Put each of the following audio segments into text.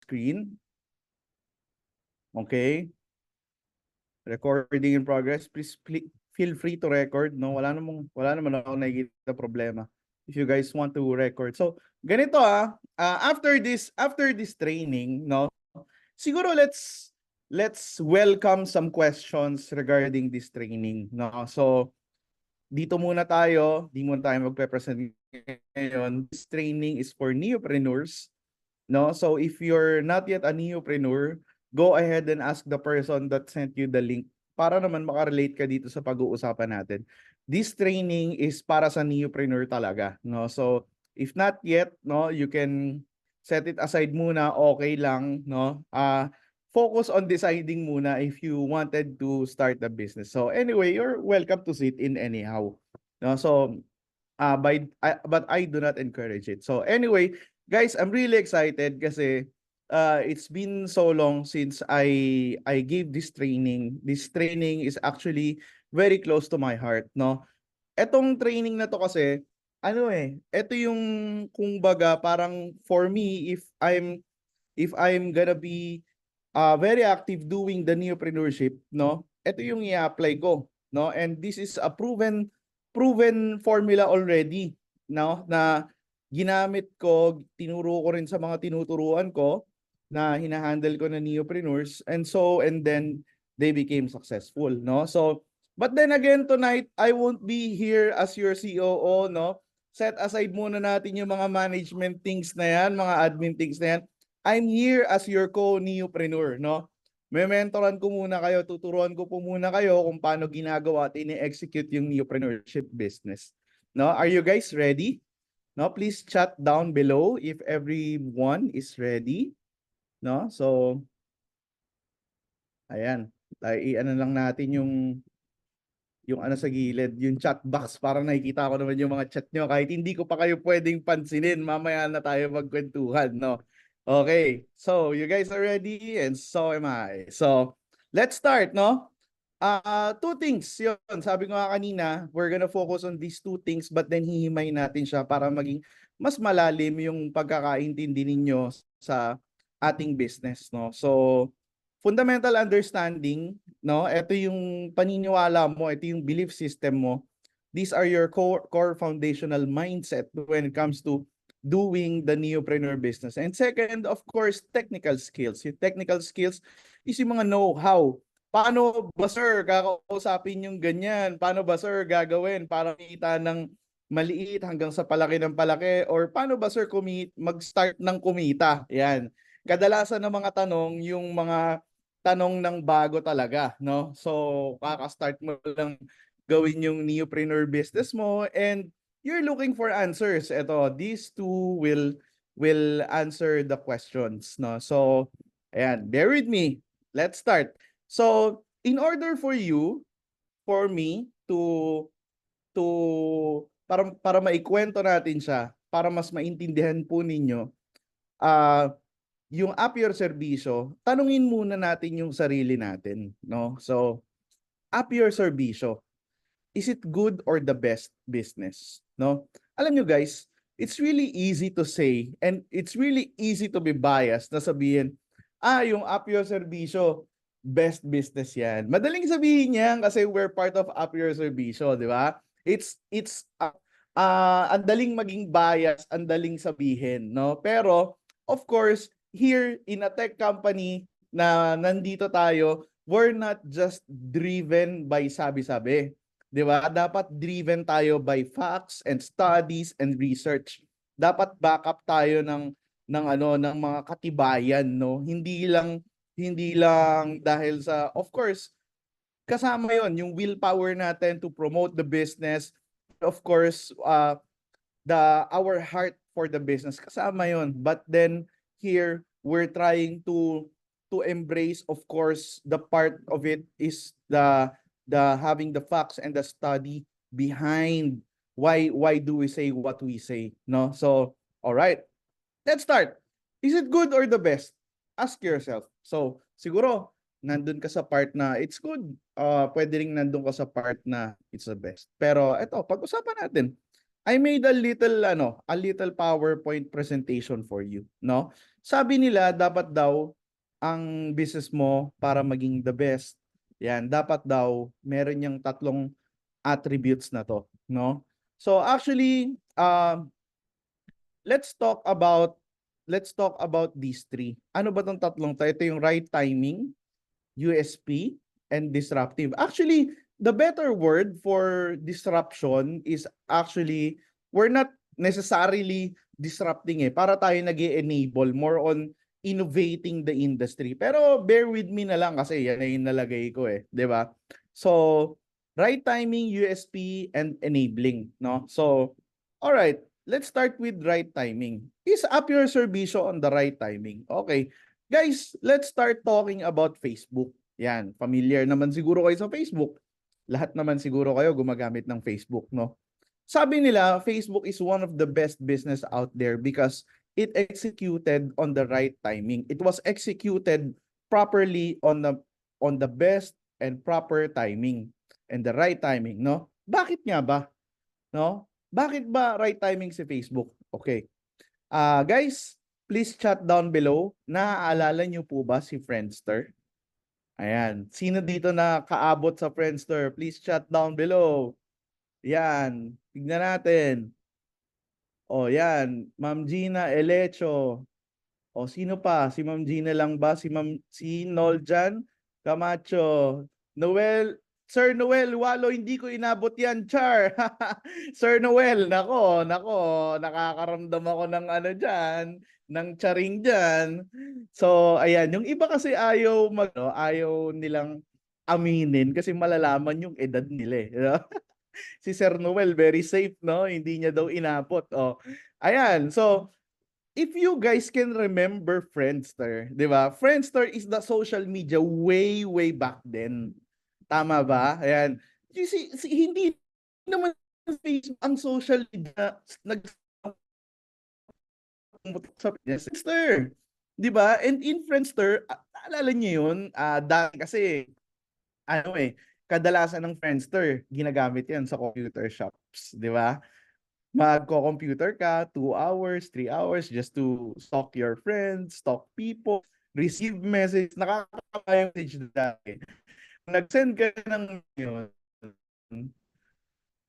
screen. Okay. Recording in progress. Please feel free to record. No, wala naman ako nakikita problema. If you guys want to record. So, ganito after this training, no, siguro let's welcome some questions regarding this training, no. So, dito muna tayo, di muna tayo magpe-present ngayon. This training is for neopreneurs, no. So, if you're not yet a neopreneur, go ahead and ask the person that sent you the link para naman makarelate ka dito sa pag-uusapan natin. This training is para sa neopreneur talaga, no? So, if not yet, no, you can set it aside muna, okay lang, no? Focus on deciding muna if you wanted to start a business. So, anyway, you're welcome to sit in anyhow. No? So, but I do not encourage it. So, anyway, guys, I'm really excited kasi it's been so long since I gave this training. This training is actually very close to my heart, no? Etong training na to kasi ito yung kumbaga parang for me if I'm gonna be very active doing the neopreneurship, no? Ito yung i-apply ko, no? And this is a proven formula already, no? Na ginamit ko, tinuro ko rin sa mga tinuturuan ko na hinahandle ko na neopreneurs, and then they became successful, no? So, but then again tonight, I won't be here as your COO, no? Set aside muna natin yung mga management things na yan, mga admin things na yan. I'm here as your co-neopreneur, no? May-mentoran ko muna kayo, tuturuan ko po muna kayo kung paano ginagawa at ini-execute yung neopreneurship business. No? Are you guys ready? No, please chat down below if everyone is ready. No? So, ayan. I-ano lang natin yung sa gilid, yung chat box para nakikita ko naman yung mga chat nyo kahit hindi ko pa kayo pwedeng pansinin. Mamaya na tayo magkwentuhan, no? Okay, so you guys are ready and so am I. So, let's start, no? Two things, yun. Sabi ko nga kanina, we're gonna focus on these two things but then hihimay natin siya para maging mas malalim yung pagkakaintindi ninyo sa ating business, no? So, fundamental understanding, no? Ito yung paniniwala mo, ito yung belief system mo. These are your core foundational mindset when it comes to doing the neopreneur business. And second, of course, technical skills. Yung technical skills is yung mga know-how. Paano ba, sir, kakausapin yung ganyan? Paano ba, sir, gagawin para makita ng maliit hanggang sa palaki ng palaki? Or paano ba, sir, mag-start ng kumita? Yan. Kadalasan ng mga tanong, yung mga tanong ng bago talaga, no? So, kaka-start mo lang gawin yung neopreneur business mo and you're looking for answers. Ito, these two will answer the questions, no? So, ayan, bear with me. Let's start. So, in order for me to para maikwento natin siya, para mas maintindihan po ninyo, yung Appier Serbisyo, tanungin muna natin yung sarili natin, no? So, Appier Serbisyo, is it good or the best business? No? Alam nyo guys, it's really easy to say and it's really easy to be biased na sabihin, yung Appier Serbisyo, best business yan. Madaling sabihin yan kasi we're part of Appier Serbisyo, di ba? It's andaling maging bias, andaling sabihin, no? Pero, of course, here in a tech company na nandito tayo, we're not just driven by sabi-sabi. 'Di ba? Dapat driven tayo by facts and studies and research. Dapat backup tayo ng mga katibayan, no? Hindi lang dahil sa, of course, kasama 'yon yung willpower natin to promote the business. Of course, our heart for the business kasama 'yon. But then here we're trying to embrace, of course, the part of it is the having the facts and the study behind why do we say what we say, no? So, all right. Let's start. Is it good or the best? Ask yourself. So, siguro nandun ka sa part na it's good. Pwede ring nandun ka sa part na it's the best. Pero eto, pag-usapan natin. I made a little PowerPoint presentation for you, no? Sabi nila dapat daw ang business mo para maging the best. Yan, dapat daw meron yung tatlong attributes na to, no? So actually, let's talk about these three. Ano ba tong tatlong to? Ito yung right timing, USP, and disruptive. Actually, the better word for disruption is actually, we're not necessarily disrupting para tayo nag-enable, more on innovating the industry. Pero bear with me na lang kasi yan ay yung nalagay ko 'di ba? So, right timing, USP, and enabling, no? So, all right, let's start with right timing. Is up your serbisyo on the right timing. Okay. Guys, let's start talking about Facebook. Yan, familiar naman siguro kayo sa Facebook. Lahat naman siguro kayo gumagamit ng Facebook, no? Sabi nila, Facebook is one of the best business out there because it executed on the right timing. It was executed properly on the best and proper timing and the right timing, no? Bakit nga ba? No? Bakit ba right timing si Facebook? Okay. Guys, please chat down below. Naaalala niyo po ba si Friendster? Ayan. Sino dito na kaabot sa Friendster? Please chat down below. Yan. Tignan natin. O yan. Ma'am Gina Elecho. O sino pa? Si Ma'am Gina lang ba? Si Noljan Camacho. Noel. Sir Noel, walo, hindi ko inabot yan, Char. Sir Noel, nako, nakakaramdam ako ng ano dyan, ng charing dyan. So, ayan, yung iba kasi ayaw nilang aminin kasi malalaman yung edad nila eh. Si Sir Noel, very safe, no? Hindi niya daw inabot. Oh. Ayan, so, if you guys can remember Friendster, di ba? Friendster is the social media way back then. Tama ba? Ayan. You see, hindi naman Facebook ang social media sa Friendster. Di ba? And in Friendster, naalala niyo yun? Dati kasi, kadalasan ng Friendster, ginagamit yan sa computer shops. Di ba? Magko-computer ka, 2 hours, 3 hours just to stalk your friends, stalk people, receive message, nakaka-message dati. Nag-send ka ng yun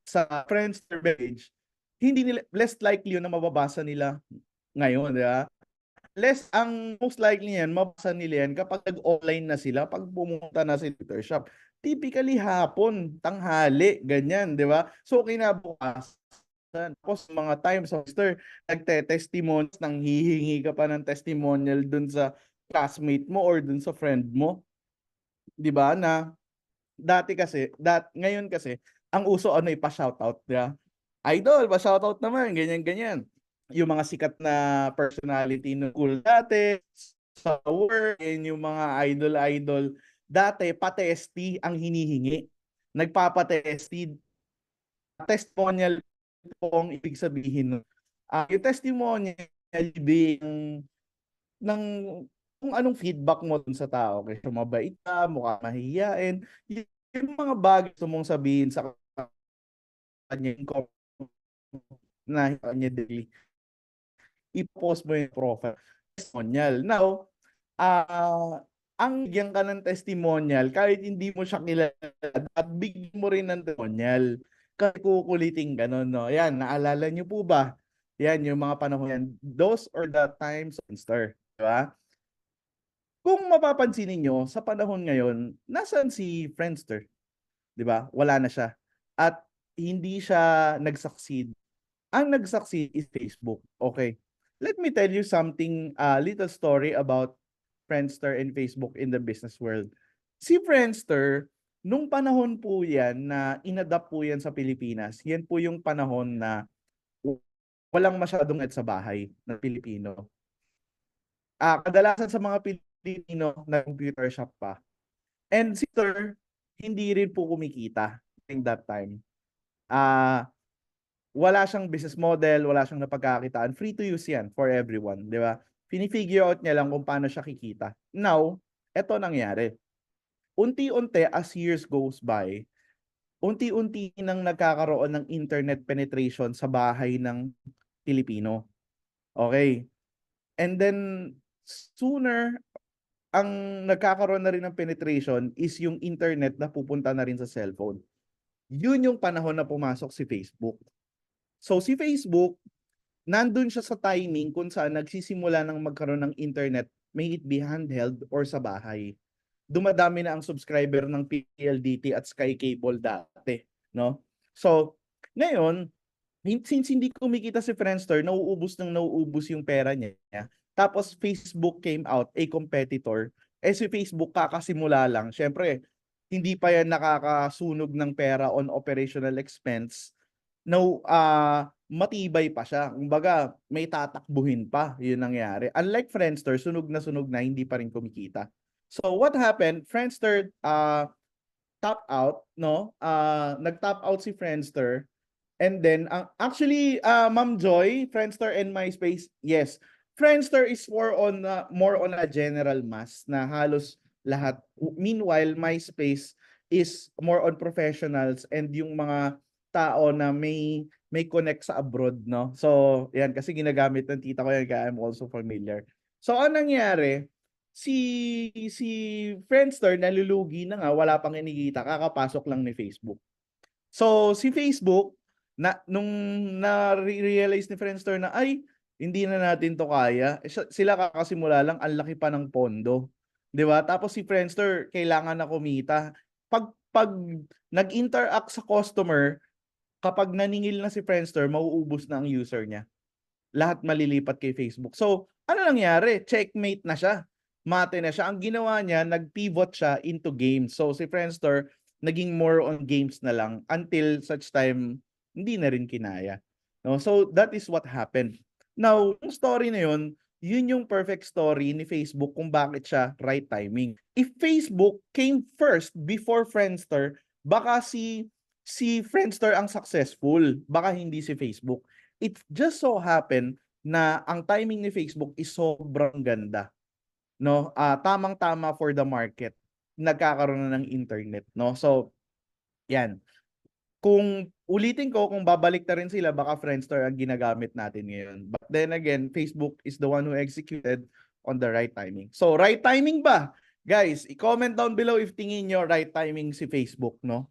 sa Friendster page, hindi nila, less likely yun na mababasa nila ngayon, di ba? Ang most likely yan, mabasa nila yan kapag nag-online na sila, pag pumunta na sa computer shop. Typically hapon, tanghali, ganyan, di ba? So kinabukasan, tapos mga times Friendster, nagte-testimonials, nang hihingi ka pa ng testimonial dun sa classmate mo or dun sa friend mo. Di ba? Na ngayon kasi, ang uso ipa-shoutout, di ba? Idol, pa-shoutout naman, ganyan-ganyan. Yung mga sikat na personality ng school dati, sa work, yung mga idol-idol, dati pa-testy ang hinihingi. Nagpapa-testy. Testimonial po ang ibig sabihin. Yung testimonial ng kung anong feedback mo dun sa tao. Kasi mabait ka, mukha mahihiyain. Yung mga bagay gusto mong sabihin sa kanya na kanya daily, i-post mo yung profile. Testimonial. Now, ang bigyan ka ng testimonial, kahit hindi mo siya kilala, at bigyan mo rin ng testimonial. Kahit kukuliting ganun, no? Yan, naalala niyo po ba? Yan, yung mga panahon yan. Those are the times of Friendster. Diba? Kung mapapansin niyo sa panahon ngayon, nasaan si Friendster? 'Di ba? Wala na siya. At hindi siya nag-succeed. Ang nag-succeed is Facebook. Okay. Let me tell you something, little story about Friendster and Facebook in the business world. Si Friendster, nung panahon po yan na inadapt po yan sa Pilipinas, yan po yung panahon na walang masyadong sa bahay ng Pilipino. Kadalasan sa mga Pilipino na computer shop pa. And si Sir, hindi rin po kumikita during that time. Wala siyang business model, wala siyang napagkakitaan. Free to use yan for everyone, di ba? Fini-figure out niya lang kung paano siya kikita. Now, eto nangyari. Unti-unti as years goes by, unti-unti nang nagkakaroon ng internet penetration sa bahay ng Pilipino. Okay. And then sooner ang nagkakaroon na rin ng penetration is yung internet na pupunta na rin sa cellphone. Yun yung panahon na pumasok si Facebook. So si Facebook, nandun siya sa timing kung saan nagsisimula ng magkaroon ng internet, may it be handheld or sa bahay. Dumadami na ang subscriber ng PLDT at Sky Cable dati, no? So, ngayon, since hindi kumikita si Friendster, nauubos yung pera niya. Tapos Facebook came out, a competitor. Si Facebook kakasimula lang. Syempre, hindi pa yan nakakasunog ng pera on operational expense. No, matibay pa siya. Kumbaga, may tatakbuhin pa. Yun nangyari. Unlike Friendster, sunog na, hindi pa rin kumikita. So what happened? Friendster top out, no? Nag-top out si Friendster. And then, actually, Ma'am Joy, Friendster and MySpace, yes. Friendster is more on a general mass na halos lahat. Meanwhile, MySpace is more on professionals and yung mga tao na may connect sa abroad, no? So, yan, kasi ginagamit ng tita ko yan, kaya I'm also familiar. So, anong nangyari? Si Friendster nalulugi na nga, wala pang kinikita, kakapasok lang ni Facebook. So, si Facebook, nung na-realize ni Friendster na, ay, hindi na natin to kaya. Sila kakasimula lang, ang laki pa ng pondo. 'Di ba? Tapos si Friendster, kailangan na kumita. Pag nag-interact sa customer, kapag naningil na si Friendster, mauubos na ang user niya. Lahat malilipat kay Facebook. So, ano nangyari? Checkmate na siya. Mate na siya. Ang ginawa niya, nag-pivot siya into games. So, si Friendster, naging more on games na lang until such time, hindi na rin kinaya. No? So, that is what happened. Now, yung story na yun yung perfect story ni Facebook kung bakit siya right timing. If Facebook came first before Friendster, baka si Friendster ang successful, baka hindi si Facebook. It just so happened na ang timing ni Facebook is sobrang ganda, no? Tamang-tama for the market. Nagkakaroon na ng internet, no? So, yan. Kung ulitin ko, kung babalik na rin sila, baka Friendster ang ginagamit natin ngayon. But then again, Facebook is the one who executed on the right timing. So, right timing ba? Guys, i-comment down below if tingin nyo right timing si Facebook, no?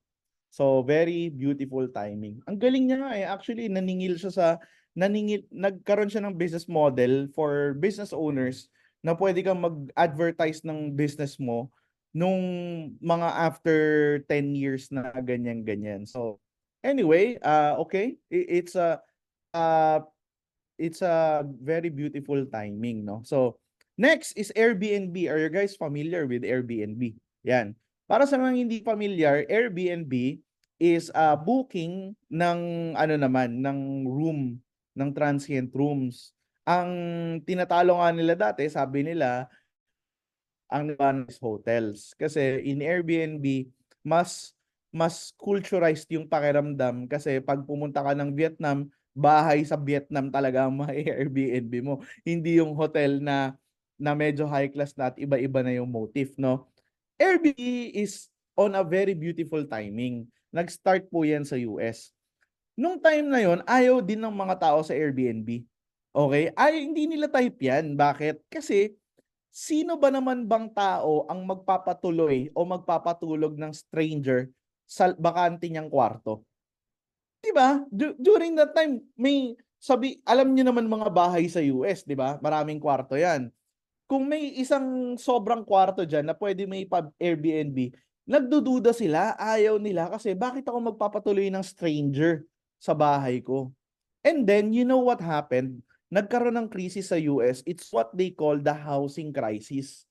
So, very beautiful timing. Ang galing niya nga eh. Actually, nagkaroon siya ng business model for business owners na pwede kang mag-advertise ng business mo nung mga after 10 years na ganyan-ganyan. So, anyway, okay. Uh, it's a very beautiful timing, no? So, next is Airbnb. Are you guys familiar with Airbnb? Yan. Para sa mga hindi familiar, Airbnb is booking ng ng room, ng transient rooms. Ang tinatalo nga nila dati, sabi nila, ang is hotels. Kasi in Airbnb, mas culturized yung pakiramdam kasi pag pumunta ka ng Vietnam, bahay sa Vietnam talaga ang may Airbnb mo. Hindi yung hotel na medyo high class na at iba-iba na yung motif, no? Airbnb is on a very beautiful timing. Nag-start po yan sa US. Nung time na yon, ayaw din ng mga tao sa Airbnb. Okay? Hindi nila type yan. Bakit? Kasi sino ba naman bang tao ang magpapatuloy o magpapatulog ng stranger sa bakante niyang kwarto? 'Di ba? During that time, alam niyo naman mga bahay sa US, 'di ba? Maraming kwarto 'yan. Kung may isang sobrang kwarto diyan na pwede may Airbnb, nagdududa sila, ayaw nila kasi bakit ako magpapatuloy ng stranger sa bahay ko? And then, you know what happened? Nagkaroon ng crisis sa US. It's what they call the housing crisis.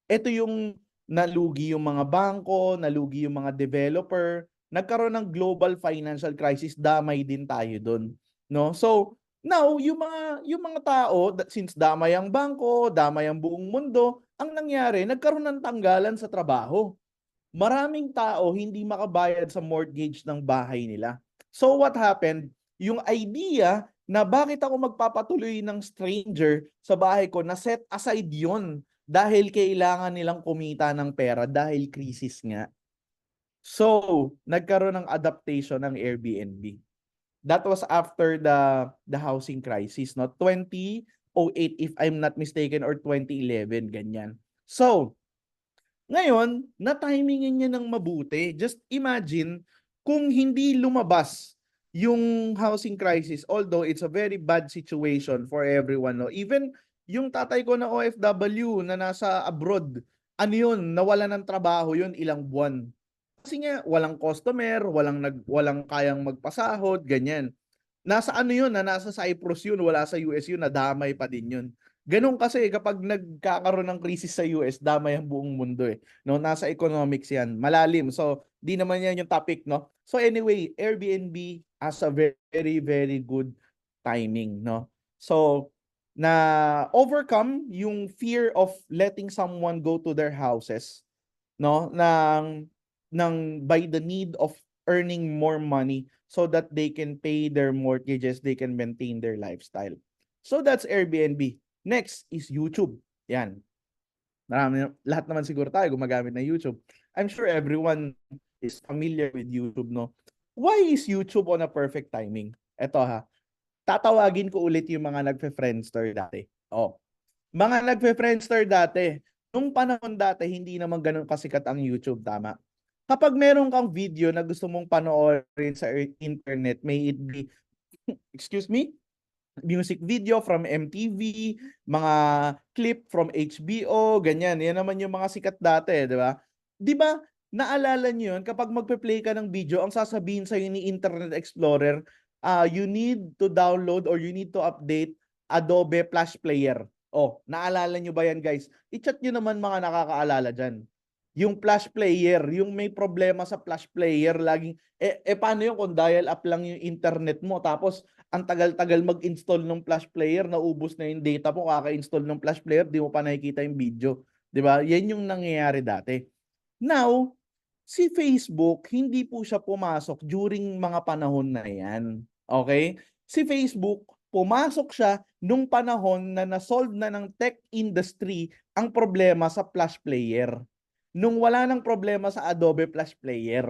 Ito yung nalugi yung mga bangko, nalugi yung mga developer, nagkaroon ng global financial crisis, damay din tayo doon, no? So, now yung mga tao, since damay ang bangko, damay ang buong mundo, ang nangyari, nagkaroon ng tanggalan sa trabaho. Maraming tao hindi makabayad sa mortgage ng bahay nila. So what happened? Yung idea na bakit ako magpapatuloy ng stranger sa bahay ko, na set aside yon dahil kailangan nilang kumita ng pera dahil krisis nga. So, nagkaroon ng adaptation ng Airbnb. That was after the housing crisis, no? 2008 if I'm not mistaken or 2011 ganyan. So, ngayon, na-timingin niya ng mabuti. Just imagine kung hindi lumabas yung housing crisis, although it's a very bad situation for everyone, no? Even yung tatay ko na OFW na nasa abroad, ano yun, nawalan ng trabaho yun ilang buwan. Kasi nga walang customer, walang kayang magpasahod, ganyan. Nasa ano yun, nasa Cyprus yun, wala sa US yun, nadamay pa din yun. Ganun kasi kapag nagkakaroon ng krisis sa US, damay ang buong mundo eh. No, nasa economics 'yan, malalim. So, di naman 'yan yung topic, no. So anyway, Airbnb has a very very good timing, no. So, na overcome yung fear of letting someone go to their houses, no, ng by the need of earning more money so that they can pay their mortgages, they can maintain their lifestyle. So that's Airbnb. Next is YouTube. Yan. Lahat naman siguro tayo gumagamit ng YouTube. I'm sure everyone is familiar with YouTube, no? Why is YouTube on a perfect timing? Eto ha. Tatawagin ko ulit yung mga nagfe-Friendster dati. Oh. Mga nagfe-Friendster dati. Nung panahon dati, hindi naman ganun kasikat ang YouTube, tama? Kapag meron kang video na gusto mong panoorin sa internet, may it be, excuse me, music video from MTV, mga clip from HBO, ganyan. Yan naman yung mga sikat dati, di ba? Di ba, naalala niyo yun, kapag magpe-play ka ng video, ang sasabihin sa'yo ni Internet Explorer, you need to download or you need to update Adobe Flash Player. Oh, naalala niyo ba yan, guys? I-chat niyo naman mga nakakaalala dyan. Yung Flash Player, yung may problema sa Flash Player, laging, paano yun kung dial-up lang yung internet mo, tapos ang tagal-tagal mag-install ng Flash Player, naubos na yung data mo, kaka-install ng Flash Player, di mo pa nakikita yung video. Di ba? Yan yung nangyayari dati. Now, si Facebook, hindi po siya pumasok during mga panahon na yan. Okay? Si Facebook, pumasok siya nung panahon na na-solve na ng tech industry ang problema sa Flash Player. Nung wala nang problema sa Adobe Flash Player,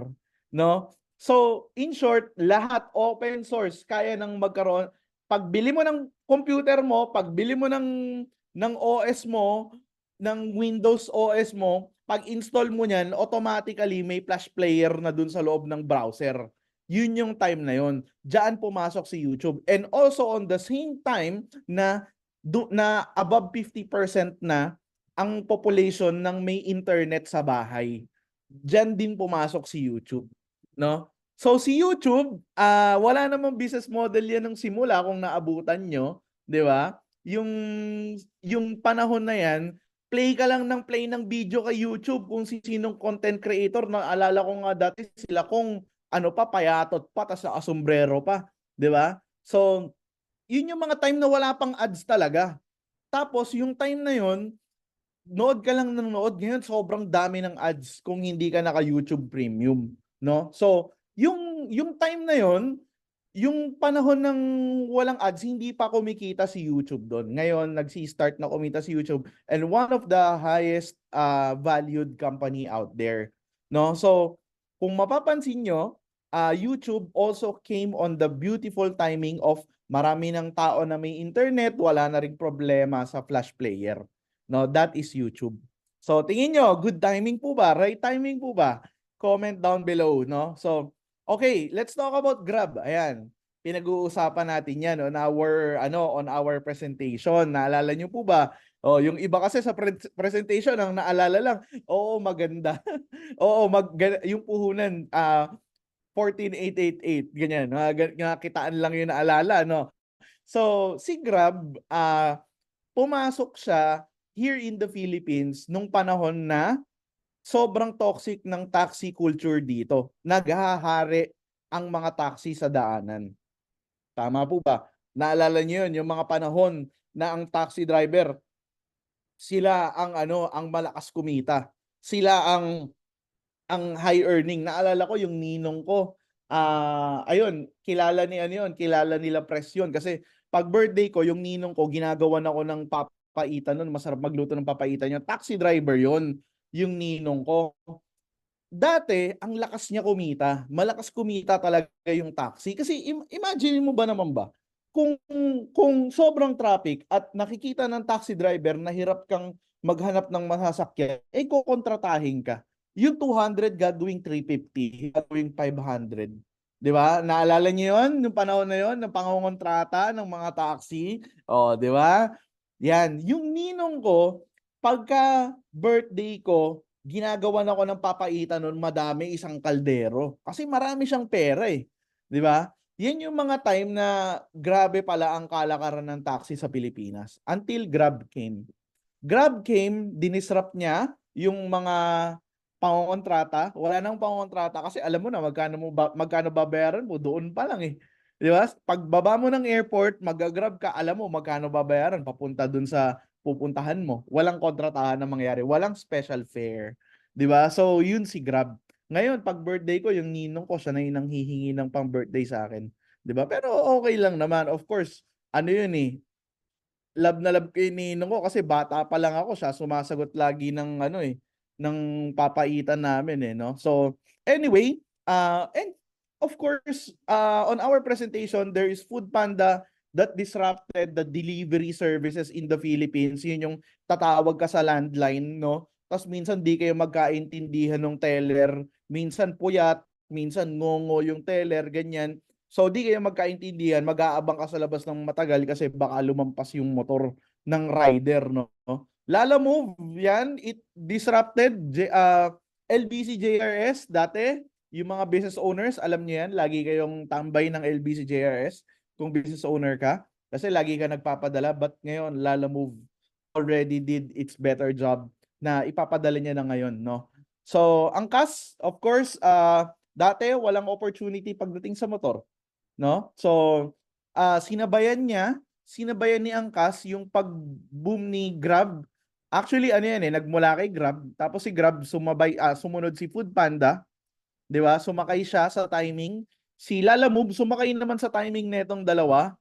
no? So, in short, lahat open source, kaya nang magkaroon. Pagbili mo ng computer mo, pagbili mo ng OS mo, ng Windows OS mo, pag-install mo niyan, automatically may Flash Player na dun sa loob ng browser. Yun yung time na yun. Diyan pumasok si YouTube. And also on the same time na above 50% na ang population ng may internet sa bahay. Diyan din pumasok si YouTube, no? So si YouTube, wala namang business model 'yan ng simula kung naabutan nyo, 'di ba? Yung panahon na 'yan, play ka lang ng play ng video kay YouTube kung sinong content creator. Naalala ko nga dati sila kung ano pa, payatot pa, tas nakasombrero pa, 'di ba? So, yun yung mga time na wala pang ads talaga. Tapos yung time na yun, nood ka lang ng nood. Ngayon, sobrang dami ng ads kung hindi ka naka-YouTube Premium, no? So, yung time na yon, yung panahon ng walang ads, hindi pa kumikita si YouTube doon. Ngayon, nagsi-start na kumita si YouTube, and one of the highest valued company out there, no? So, kung mapapansin nyo, YouTube also came on the beautiful timing of marami ng tao na may internet, wala na ring problema sa Flash Player. No, that is YouTube. So, tingin nyo, good timing po ba? Right timing po ba? Comment down below, no? So, okay, let's talk about Grab. Ayan, pinag-uusapan natin yan on our presentation. Naalala nyo po ba? Oh, yung iba kasi sa presentation ang naalala lang, oo, maganda. Oo, yung puhunan 14888 ganyan. Kitaan lang yung naalala, no? So, si Grab pumasok siya here in the Philippines nung panahon na sobrang toxic ng taxi culture dito. Naghahari ang mga taxi sa daanan. Tama po ba? Naalala niyo yun, yung mga panahon na ang taxi driver, sila ang malakas kumita. Sila ang high earning. Naalala ko yung ninong ko. Ayun, kilala nila Pres yun. Kasi pag birthday ko, yung ninong ko, ginagawan ako ng papaitan nun. Masarap magluto ng papaitan yun. Taxi driver yun, yung ninong ko. dati, ang lakas niya kumita. Malakas kumita talaga yung taxi. Kasi imagine mo ba naman ba, kung, kung sobrang traffic at nakikita ng taxi driver na hirap kang maghanap ng masasakyan, eh kukontratahin ka. Yung 200 gagawing 350, gagawing 500. Di ba? Naalala niyo yun? Yung panahon na yun, ng pangongontrata ng mga taxi. O, di ba? Yan. Yung ninong ko, pagka birthday ko, ginagawan ako ng papaitan nun, madami, isang kaldero. Kasi marami siyang pera eh. Di ba? Yan yung mga time na grabe pala ang kalakaran ng taxi sa Pilipinas. Until Grab came. Grab came, dinisrupt niya yung mga pangongontrata. Wala nang pangongontrata kasi alam mo na magkano babayaran mo doon pa lang eh. Di ba? Pagbaba mo ng airport, mag-grab ka, alam mo magkano babayaran papunta dun sa pupuntahan mo. Walang kontratahan na mangyari. Walang special fare. Di ba? So, yun si Grab. Ngayon, pag birthday ko, yung ninong ko, siya na yung nanghihingi ng pang birthday sa akin. Di ba? Pero okay lang naman. Of course, ano yun eh, love na love ko yung ninong ko kasi bata pa lang ako, siya sumasagot lagi ng ano eh, ng papaitan namin eh, no? So, anyway, and of course, on our presentation, there is Food Panda that disrupted the delivery services in the Philippines. Yun yung tatawag ka sa landline, no? Tapos minsan di kayo magkaintindihan ng teller, minsan puyat, minsan ngongo yung teller, ganyan. So di kayo magkaintindihan, mag-aabang ka sa labas ng matagal kasi baka lumampas yung motor ng rider, no? Lala Move, yan, it disrupted LBC JRS dati. Yung mga business owners, alam niyo yan, lagi kayong tambay ng LBC JRS kung business owner ka. Kasi lagi ka nagpapadala, but ngayon, Lala Move already did its better job na ipapadala niya na ngayon, no? So, ang CAS, of course, dati walang opportunity pagdating sa motor, no? So, sinabayan ni Angkas yung pag-boom ni Grab. Actually, ano yan eh, nagmula kay Grab, tapos si Grab sumunod si Food Panda, 'di ba? Sumakay siya sa timing. Si Lalamove sumakay naman sa timing netong dalawa,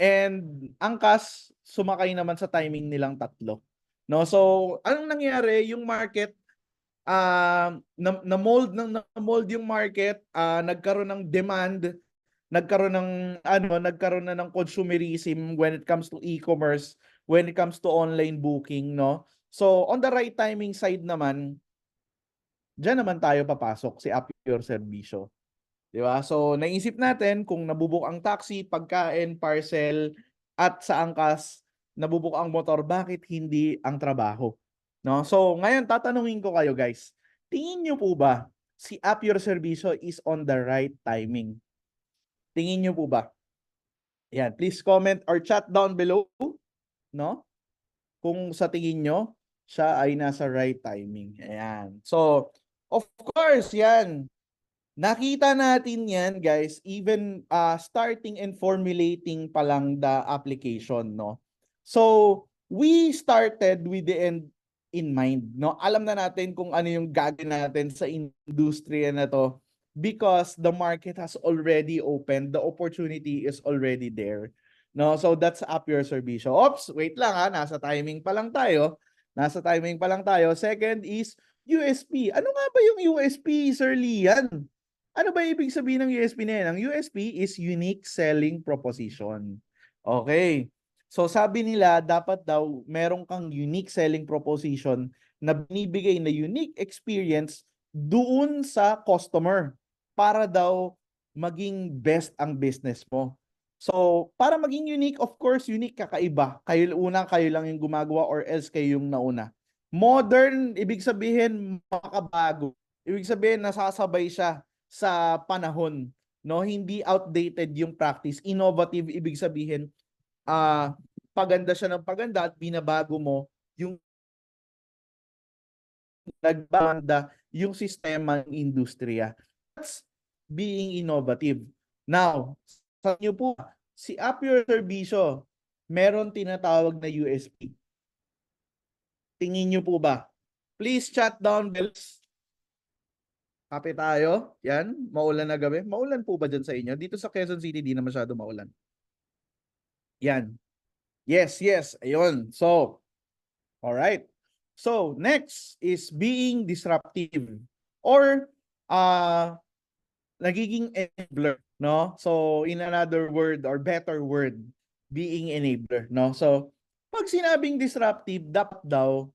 and Angkas sumakay naman sa timing nilang tatlo. No? So, anong nangyari? Yung market na-mold yung market, nagkaroon ng demand, nagkaroon na ng consumerism when it comes to e-commerce, when it comes to online booking, no? So, on the right timing side naman, diyan naman tayo papasok, si Up Your Servicio. Di ba? So, naisip natin kung nabubuk ang taxi, pagkain, parcel, at sa angkas, nabubuk ang motor, bakit hindi ang trabaho? No? So, ngayon, tatanungin ko kayo guys, tingin nyo po ba si Up Your Servicio is on the right timing? Tingin nyo po ba? Yan, please comment or chat down below, no? Kung sa tingin nyo, siya ay nasa right timing. Ayan. So, of course, yan. Nakita natin yan, guys, even starting and formulating pa lang the application, no? So, we started with the end in mind, no? Alam na natin kung ano yung gagawin natin sa industriya na to because the market has already opened, the opportunity is already there. No, so that's Up Your Servicio. Oops, wait lang ha, nasa timing pa lang tayo. Nasa timing pa lang tayo. Second is USP. Ano nga ba yung USP, Sir Lian? Ano ba ibig sabihin ng USP na yan? Ang USP is Unique Selling Proposition. Okay. So sabi nila, dapat daw meron kang unique selling proposition na binibigay na unique experience doon sa customer para daw maging best ang business mo. So, para maging unique, of course, unique, kakaiba. Kayo lang yung gumagawa or else kayo yung nauna. Modern, ibig sabihin makabago. Ibig sabihin nasasabay siya sa panahon, no? Hindi outdated yung practice. Innovative, ibig sabihin paganda siya ng paganda at binabago mo yung nagbanda yung sistema ng industriya. That's being innovative. Now, sa inyo po, si Up Your Servicio, meron tinatawag na USP. Tingin nyo po ba? Please chat down below. Kape tayo. Yan, maulan na gabi. Maulan po ba dyan sa inyo? Dito sa Quezon City, di na masyado maulan. Yan. Yes, yes. Ayun. So, all right. So, next is being disruptive. or nagiging enabler, no? So in another word or better word, being enabler, no? So pag sinabing disruptive, dapat daw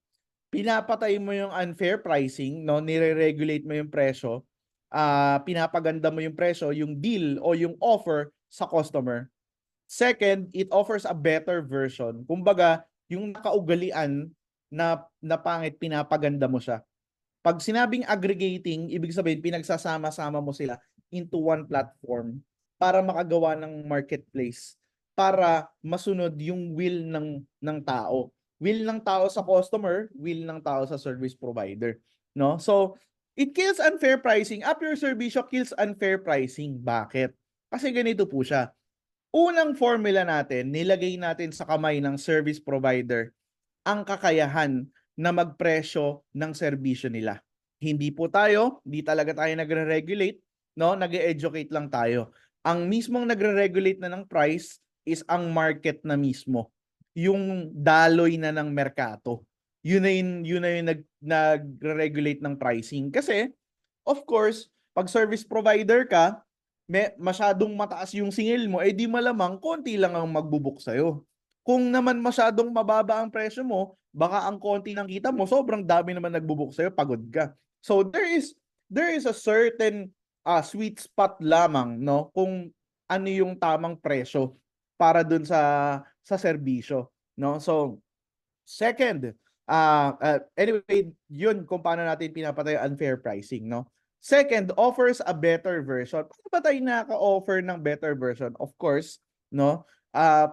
pinapatay mo yung unfair pricing, no? Nire-regulate mo yung presyo, pinapaganda mo yung presyo, yung deal o yung offer sa customer. Second, it offers a better version. Kumbaga, yung nakaugalian na pangit, pinapaganda mo siya. Pag sinabing aggregating, ibig sabihin pinagsasama-sama mo sila into one platform para makagawa ng marketplace, para masunod yung will ng tao. Will ng tao sa customer, will ng tao sa service provider, no? So, it kills unfair pricing. Up your Servicio kills unfair pricing. Bakit? Kasi ganito po siya. Unang formula natin, nilagay natin sa kamay ng service provider ang kakayahan na magpresyo ng serbisyo nila. Hindi po tayo, hindi talaga tayo nagre-regulate, no? Nag-educate lang tayo. Ang mismong nagre-regulate na ng price is ang market na mismo. Yung daloy na ng merkato. Yun na yung nagre-regulate ng pricing. Kasi, of course, pag service provider ka, masyadong mataas yung singil mo, eh di malamang konti lang ang magbubook sa'yo. Kung naman masyadong mababa ang presyo mo, baka ang konti ng kita mo, sobrang dami naman nagbubook sa'yo, pagod ka. So there is a certain sweet spot lamang, no, kung ano yung tamang presyo para dun sa serbisyo, no? So second, anyway, yun kung paano natin pinapatay unfair pricing, no? Second, offers a better version. Paano ba tayo nakaka-offer ng better version? Of course, no?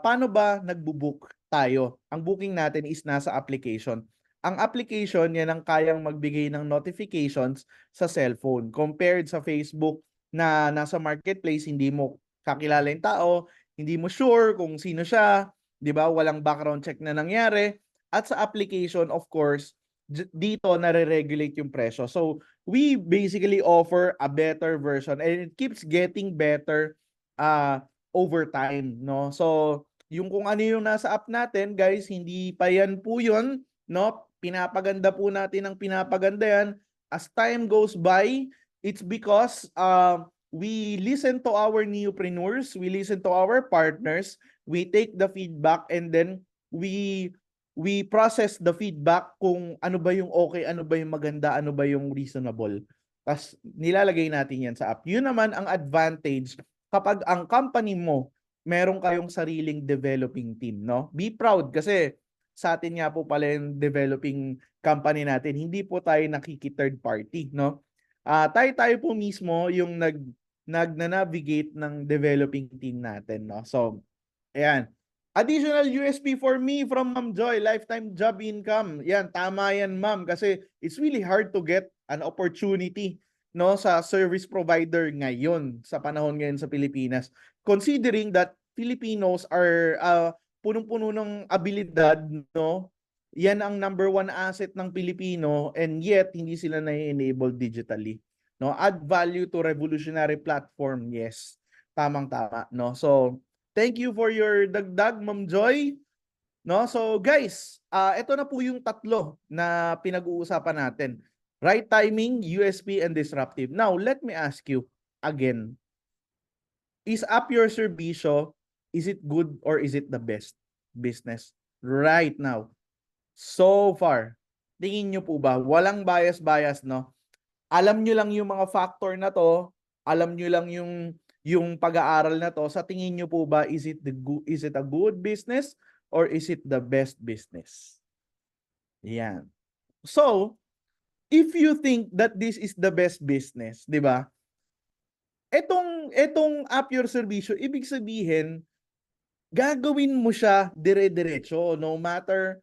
Paano ba nagbo-book tayo? Ang booking natin is nasa application. Ang application, yan ang kayang magbigay ng notifications sa cellphone. Compared sa Facebook na nasa marketplace, hindi mo kakilala yung tao, hindi mo sure kung sino siya, di ba? Walang background check na nangyari. At sa application, of course, dito nare-regulate yung presyo. So, we basically offer a better version and it keeps getting better over time, no? So, yung kung ano yung nasa app natin, guys, hindi pa yan po yun, no? Pinapaganda po natin ang pinapaganda yan. As time goes by, it's because we listen to our neopreneurs, we listen to our partners, we take the feedback and then we process the feedback kung ano ba yung okay, ano ba yung maganda, ano ba yung reasonable. Tapos nilalagay natin yan sa app. Yun naman ang advantage kapag ang company mo, meron kayong sariling developing team, no? Be proud kasi sa atin nga po pala yung developing company natin. Hindi po tayo nakiki-third party, no? Tayo po mismo yung nag-navigate ng developing team natin, no? So, ayan. Additional USP for me from Ma'am Joy, lifetime job income. Yan, tama yan, ma'am, kasi it's really hard to get an opportunity, no, sa service provider ngayon, sa panahon ngayon sa Pilipinas. Considering that Filipinos are punong-puno ng abilidad, no? Yan ang number one asset ng Pilipino and yet hindi sila na-enable digitally. No, add value to revolutionary platform. Yes. Tamang-tama, no? So, thank you for your dagdag, Ma'am Joy. No? So guys, ito na po yung tatlo na pinag-uusapan natin. Right timing, USP, and disruptive. Now, let me ask you again. Is Up Your Servicio, is it good or is it the best business right now? So far, tingin nyo po ba? Walang bias-bias, no? Alam nyo lang yung mga factor na to, alam nyo lang yung pag-aaral na to, sa tingin nyo po ba is it a good business or is it the best business? Yan. So, if you think that this is the best business, 'di ba? Etong Up Your Servicio, ibig sabihin gagawin mo siya dire-diretso no matter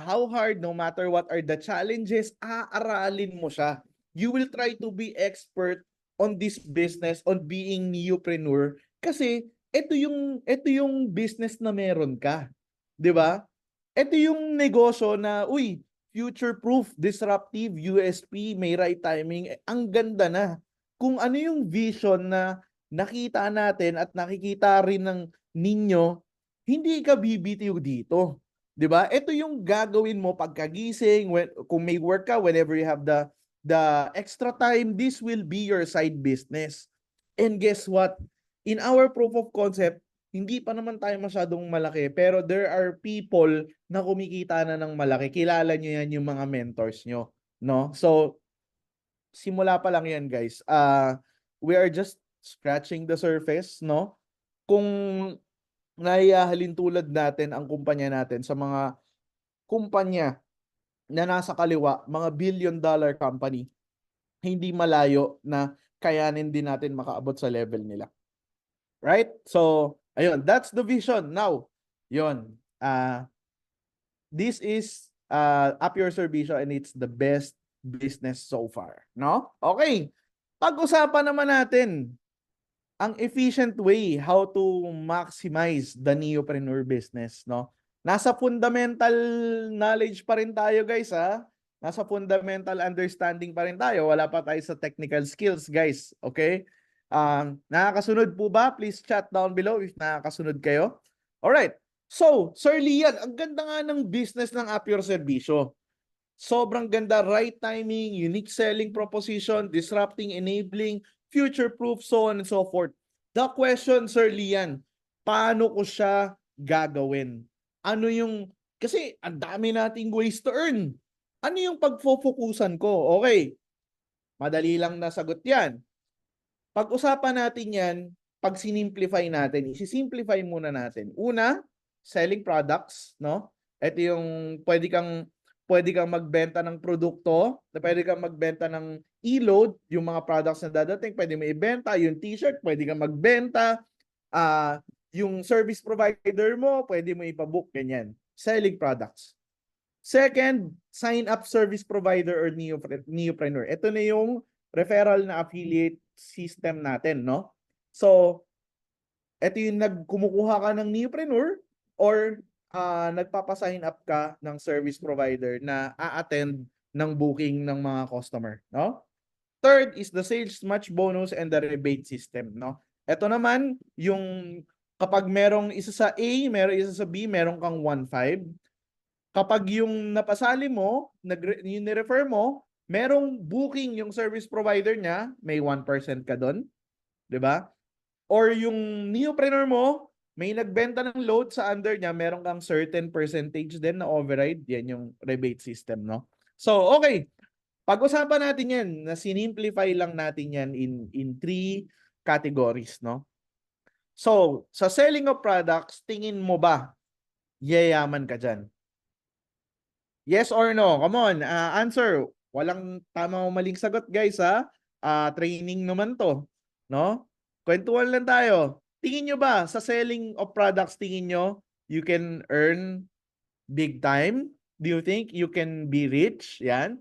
how hard, no matter what are the challenges, aaralin mo siya. You will try to be expert on this business, on being neopreneur kasi ito yung business na meron ka, 'di ba? Ito yung negosyo na future proof, disruptive, USP, may right timing. Ang ganda na. Kung ano yung vision na nakita natin at nakikita rin ng ninyo, hindi ka bibitiw dito. 'Di ba? Ito yung gagawin mo pagkagising, kung may work ka, whenever you have the extra time, this will be your side business. And guess what? In our proof of concept, hindi pa naman tayo masyadong malaki, pero there are people na kumikita na ng malaki. Kilala nyo yan yung mga mentors nyo, no? So, simula pa lang yan, guys. We are just scratching the surface, no? Kung naihahalin tulad natin ang kumpanya natin sa mga kumpanya na nasa kaliwa, mga billion-dollar company, hindi malayo na kayanin din natin makaabot sa level nila. Right? So, ayun, that's the vision. Now, yun. This is Up Your Servicio and it's the best business so far. No? Okay. Pag-usapan naman natin ang efficient way how to maximize the neopreneur business, no? Nasa fundamental knowledge pa rin tayo, guys, ha? Nasa fundamental understanding pa rin tayo. Wala pa tayo sa technical skills, guys. Okay? Nakakasunod po ba? Please chat down below if nakakasunod kayo. Alright. So, Sir Lian, ang ganda nga ng business ng Up Your Servicio. Sobrang ganda, right timing, unique selling proposition, disrupting, enabling, future-proof, so on and so forth. The question, Sir Lian, paano ko siya gagawin? Ano yung, kasi ang dami nating ways to earn. Ano yung pagfofokusan ko? Okay, madali lang nasagot yan. Pag-usapan natin yan, pag sinimplify natin, isi-simplify muna natin. Una, selling products, no? Ito yung pwede kang magbenta ng produkto, pwede kang magbenta ng e-load, yung mga products na dadating, pwede mo ibenta, yung t-shirt, pwede kang magbenta, yung service provider mo, pwede mo ipabook, ganyan. Selling products. Second, sign up service provider or neopreneur. Ito na yung referral na affiliate system natin, no? So, ito yung kumukuha ka ng neopreneur or nagpapasign up ka ng service provider na a-attend ng booking ng mga customer, no? Third is the sales match bonus and the rebate system, no? Ito naman yung kapag merong isa sa A, merong isa sa B, meron kang 1.5. Kapag yung napasali mo, yung ni-refer mo, merong booking yung service provider niya, may 1% ka doon, 'di ba? Or yung neopreneur mo, may nagbenta ng load sa under niya, meron kang certain percentage din na override, yan yung rebate system, no? So, okay. Pag-usapan natin yan, na sinimplify lang natin yan in three categories, no? So, sa selling of products, tingin mo ba yayaman ka dyan? Yes or no? Come on, answer. Walang tama o maling sagot, guys, ha? Training naman to, no? Kwentuhan lang tayo. Tingin nyo ba sa selling of products, tingin nyo you can earn big time? Do you think you can be rich? Yan.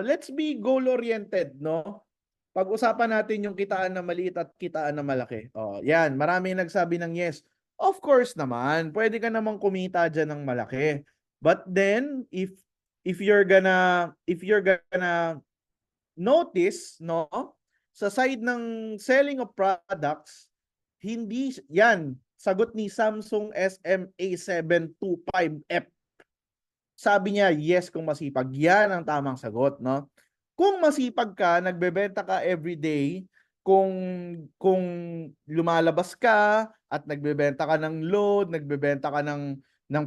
Let's be goal-oriented, no? Pag-usapan natin yung kitaan na maliit at kitaan na malaki. Oh, yan, maraming nagsabi ng yes. Of course naman, pwede ka namang kumita dyan ng malaki. But then if you're gonna notice, no, sa side ng selling of products, hindi yan sagot ni Samsung SMA725F. Sabi niya, yes kung masipag. Yan ang tamang sagot, no? Kung masipag ka, nagbebenta ka everyday, kung lumalabas ka at nagbebenta ka ng load, nagbebenta ka ng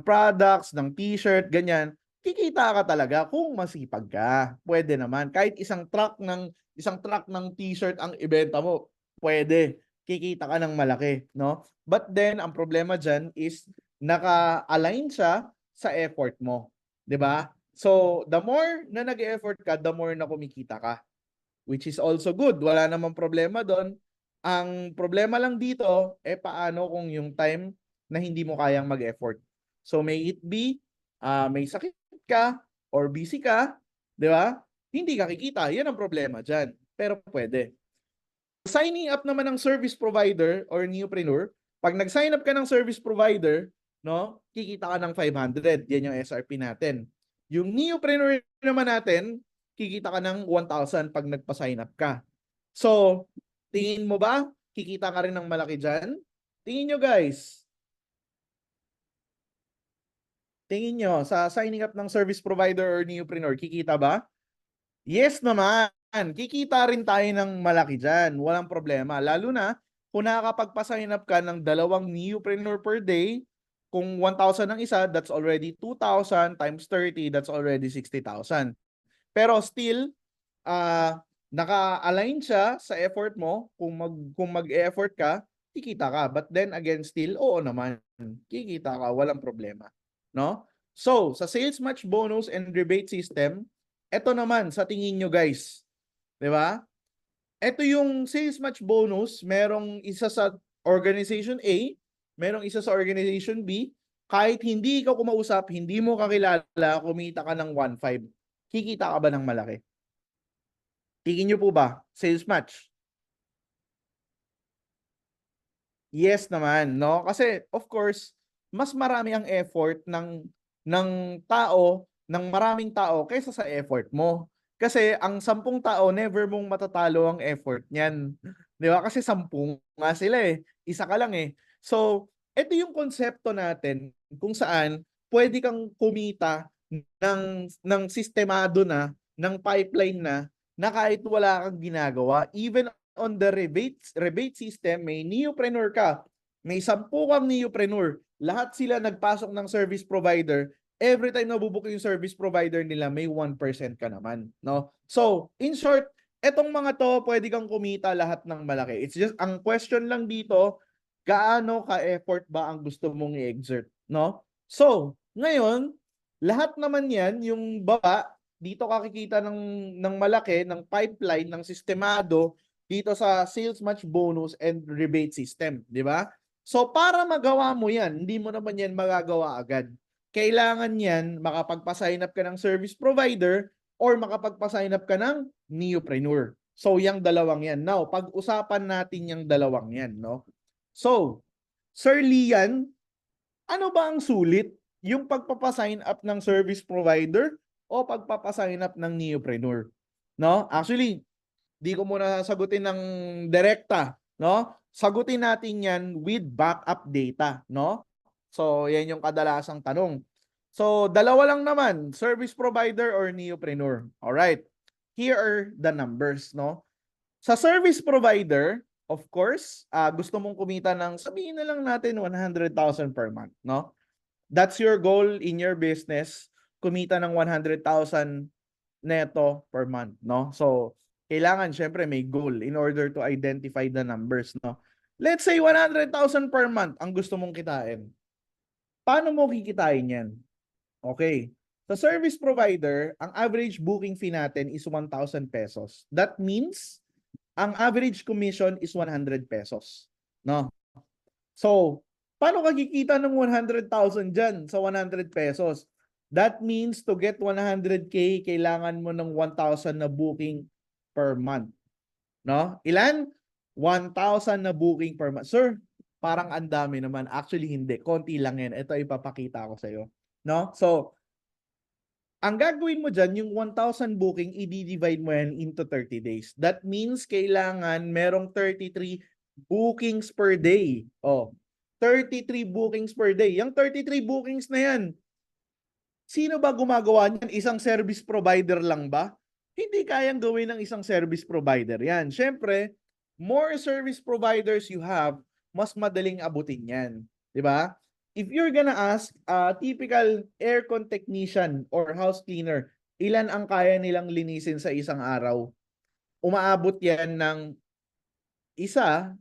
products, ng t-shirt, ganyan, kikita ka talaga kung masipag ka. Pwede naman. Kahit isang truck ng t-shirt ang ibenta mo, pwede. Kikita ka ng malaki, no? But then, ang problema dyan is naka-align siya sa effort mo. 'Di ba? So, the more na nag-e-effort ka, the more na kumikita ka. Which is also good. Wala namang problema doon. Ang problema lang dito, paano kung yung time na hindi mo kayang mag-effort. So, may it be, may sakit ka, or busy ka, di ba? Hindi ka kikita. Yan ang problema dyan. Pero pwede. Signing up naman ng service provider or neopreneur, pag nag-sign up ka ng service provider, no, kikita ka ng 500. Yan yung SRP natin. Yung neopreneur naman natin, kikita ka ng 1,000 pag nagpa-sign up ka. So, tingin mo ba, kikita ka rin ng malaki dyan? Tingin nyo, guys. Tingin nyo, sa signing up ng service provider or neopreneur, kikita ba? Yes naman. Kikita rin tayo ng malaki dyan. Walang problema. Lalo na kung nakakapagpa-sign up ka ng 2 newpreneur per day, kung 1,000 ang isa, that's already 2,000 times 30, that's already 60,000. Pero still, naka-align siya sa effort mo. Kung mag-e-effort ka, kikita ka. But then again, still, oo naman. Kikita ka, walang problema. No? So, sa sales match bonus and rebate system, eto naman sa tingin nyo guys, 'di ba? Ito yung sales match bonus, merong isa sa organization A, merong isa sa organization B, kahit hindi ikaw kumausap, hindi mo kakilala, kumita ka ng 1.5. Kikita ka ba ng malaki? Tingin nyo po ba? Sales match? Yes naman, no? Kasi of course, mas marami ang effort ng tao, ng maraming tao kaysa sa effort mo. Kasi ang 10 tao, never mong matatalo ang effort niyan. 'Di ba? Kasi 10 nga sila eh. Isa ka lang eh. So, ito yung konsepto natin kung saan pwede kang kumita ng sistemado na, ng pipeline na kahit wala kang ginagawa, even on the rebate system, may neopreneur ka, may 10 kang neopreneur, lahat sila nagpasok ng service provider, every time nabubook yung service provider nila, may 1% ka naman, no? So, in short, etong mga to, pwede kang kumita lahat ng malaki. It's just, ang question lang dito, gaano ka-effort ba ang gusto mong i-exert, no? So, ngayon, lahat naman yan, yung baba, dito kakikita ng malaki, ng pipeline, ng sistemado, dito sa sales match bonus and rebate system, di ba? So para magawa mo yan, hindi mo naman yan magagawa agad. Kailangan yan makapagpa-sign up ka ng service provider or makapagpa-sign up ka ng neopreneur. So yung dalawang yan. Now, pag-usapan natin yung dalawang yan, no? So, Sir Lian, ano ba ang sulit? Yung pagpapa-sign up ng service provider o pagpapa-sign up ng neopreneur? No? Actually, di ko muna sagutin ng direkta, no? Sagutin natin 'yan with backup data, no? So, 'yan yung kadalasang tanong. So, dalawa lang naman, service provider or neopreneur. All right. Here are the numbers, no? Sa service provider, of course, gusto mong kumita ng sabihin na lang natin 100,000 per month, no? That's your goal in your business, kumita ng 100,000 neto per month, no? So, kailangan syempre may goal in order to identify the numbers, no? Let's say 100,000 per month ang gusto mong kitain. Paano mo kikitain 'yan? Okay. Sa service provider, ang average booking fee natin is 1,000 pesos. That means ang average commission is 100 pesos, no? So, paano ka kikita ng 100,000 dyan sa 100 pesos? That means to get 100K, kailangan mo ng 1,000 na booking per month. No? Ilan? 1,000 na booking per month. Sir, parang ang dami naman. Actually, hindi. Konti lang yan. Ito ipapakita ko sa'yo. No? So, ang gagawin mo dyan, yung 1,000 booking, i-divide mo yan into 30 days. That means kailangan merong 33 bookings per day. Oh, 33 bookings per day. Yung 33 bookings na yan, sino ba gumagawa niyan? Isang service provider lang ba? Hindi kayang gawin ng isang service provider yan. Siyempre, more service providers you have, mas madaling abutin yan. Di ba? If you're gonna ask a typical aircon technician or house cleaner, ilan ang kaya nilang linisin sa isang araw? Umaabot yan ng 1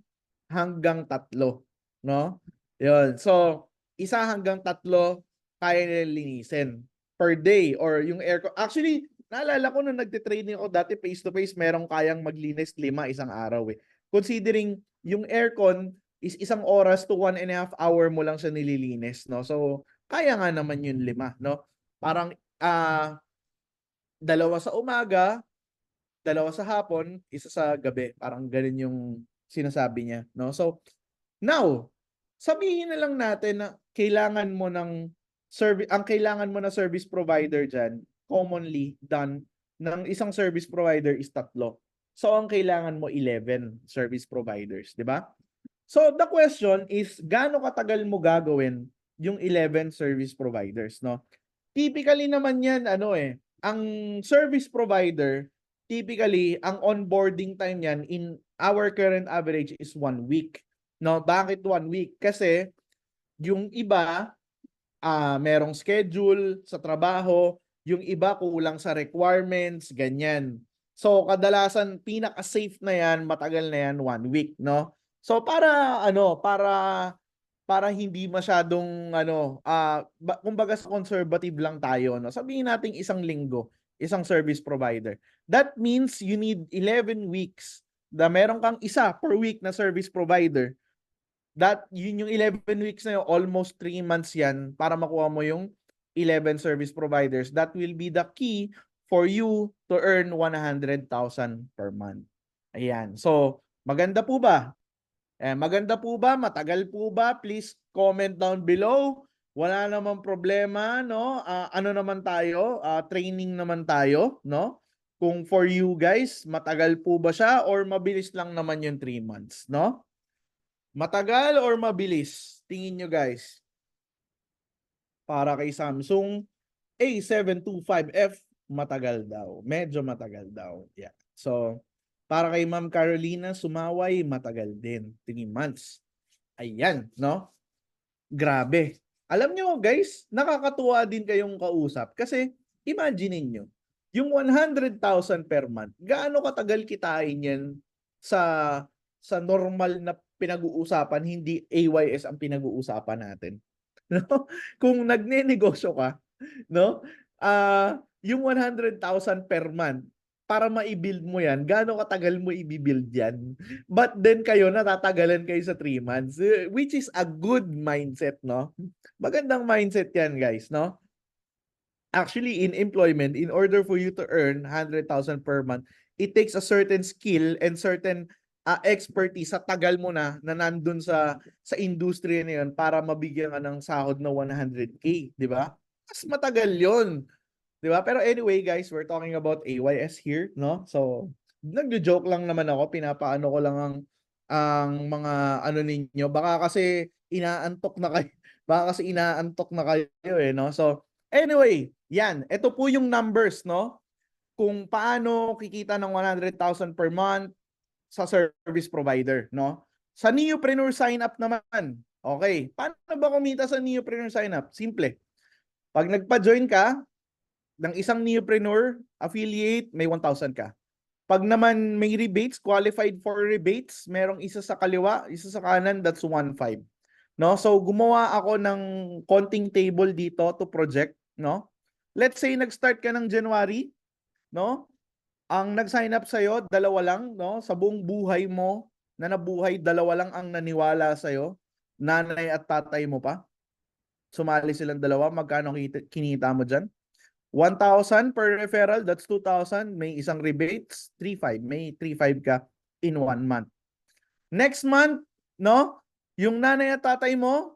hanggang 3, no? Yun. So, 1 hanggang 3 kaya nilang linisin per day or yung aircon. Actually, naalala ko nung nagte-training ako dati face-to-face, merong kayang maglinis 5 isang araw eh. Considering yung aircon is 1 oras to 1.5 hour mo lang siya nililinis, no? So, kaya nga naman yun 5, no? Parang 2 sa umaga, 2 sa hapon, 1 sa gabi. Parang ganun yung sinasabi niya, no? So, now, sabihin na lang natin na kailangan mo ng ang kailangan mo na service provider diyan, commonly done ng isang service provider is 3. So, ang kailangan mo 11 service providers, di ba? So, the question is, gaano katagal mo gagawin yung 11 service providers, no? Typically naman yan, ano eh, ang service provider, typically, ang onboarding time yan in our current average is 1 week. No, bakit 1 week? Kasi yung iba, merong schedule sa trabaho, yung iba kulang sa requirements, ganyan. So, kadalasan, pinaka-safe na yan, matagal na yan, 1 week, no? So, para hindi masyadong kumbaga sa conservative lang tayo, no. Sabihin nating 1 linggo, isang service provider. That means you need 11 weeks na meron kang isa per week na service provider. Yun yung 11 weeks na yun, almost 3 months yan para makuha mo yung 11 service providers. That will be the key for you to earn 100,000 per month. Ayan. So, maganda po ba? Maganda po ba? Matagal po ba? Please comment down below. Wala namang problema, no? Ano naman tayo? Training naman tayo, no? Kung for you guys, matagal po ba siya or mabilis lang naman yung 3 months, no? Matagal or mabilis? Tingin nyo guys. Para kay Samsung A725F, matagal daw. Medyo matagal daw. Yeah. So, para kay Ma'am Carolina Sumaway, matagal din. 3 months. Ayan, no? Grabe. Alam nyo, guys, nakakatuwa din kayong kausap. Kasi, imagine nyo, yung 100,000 per month, gaano katagal kitain yan sa normal na pinag-uusapan, hindi AYS ang pinag-uusapan natin. No? Kung nagne-negosyo ka, no? Yung 100,000 per month, para ma-build mo yan, gaano katagal mo i-build yan? But then kayo, natatagalan kayo sa 3 months, which is a good mindset, no? Magandang mindset yan, guys, no? Actually, in employment, in order for you to earn 100,000 per month, it takes a certain skill and certain expertise sa tagal mo na nandun sa industriya na yun para mabigyan ka ng sahod na 100K, di ba? Mas matagal yun. Di ba? Pero anyway, guys, we're talking about AYS here, no? So, nagjo-joke lang naman ako, pinapaano ko lang ang mga ano ninyo. Baka kasi inaantok na kayo. Baka kasi inaantok na kayo no? So, anyway, yan. Ito po yung numbers, no? Kung paano kikita ng 100,000 per month sa service provider, no? Sa Neopreneur sign up naman. Okay. Paano ba kumita sa Neopreneur sign up? Simple. Pag nagpa-join ka ng isang Neopreneur affiliate, may 1,000 ka. Pag naman may rebates, qualified for rebates, merong isa sa kaliwa, isa sa kanan, that's 1,500. No? So gumawa ako ng konting table dito to project, no? Let's say nag-start ka ng January, no? Ang nag-sign up sa'yo, 2 lang, no? Sa buong buhay mo na nabuhay, 2 lang ang naniwala sa'yo, nanay at tatay mo pa. Sumali silang 2, magkano kinita mo dyan? 1,000 per referral, that's 2,000. May isang rebates, 3,500. May 3,500 ka in 1 month. Next month, no? Yung nanay at tatay mo,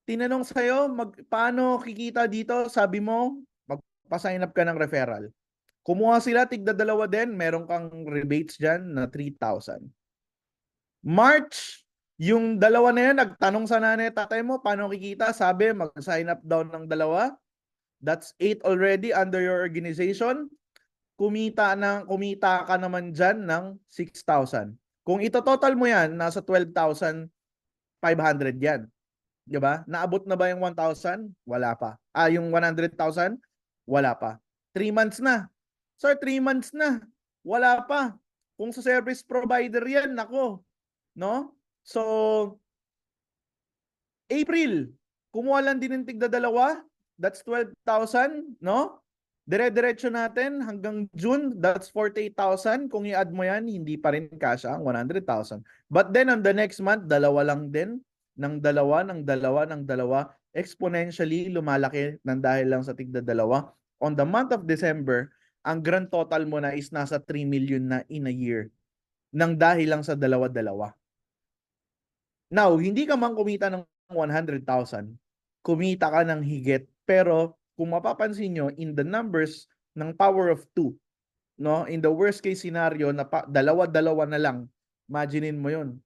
tinanong sa'yo, paano kikita dito? Sabi mo, magpa-sign up ka ng referral. Kumuha sila, tigda 2 din, meron kang rebates dyan na 3,000. March, yung 2 na yan, nagtanong sa nanay at tatay mo, paano kikita? Sabi, mag-sign up daw ng 2. That's 8 already under your organization. Kumita ka naman dyan ng 6,000. Kung ito-total mo yan, nasa 12,500 yan. Diba? Naabot na ba yung 1,000? Wala pa. Yung 100,000? Wala pa. 3 months na. Sir, 3 months na. Wala pa. Kung sa service provider yan, nako. No? So, April, kumuha lang din ng tigda 2. That's 12,000, no? Dire-diretso natin hanggang June, that's 48,000. Kung i-add mo yan, hindi pa rin kasya ang 100,000. But then on the next month, 2 lang din, ng 2, ng 2, ng 2, exponentially lumalaki ng dahil lang sa tigda 2. On the month of December, ang grand total mo na is nasa 3 million na in a year ng dahil lang sa 2. Now, hindi ka man kumita ng 100,000, kumita ka ng higit. Pero kung mapapansin nyo, in the numbers ng power of 2, no? In the worst case scenario, na 2 na lang, imaginein mo yun.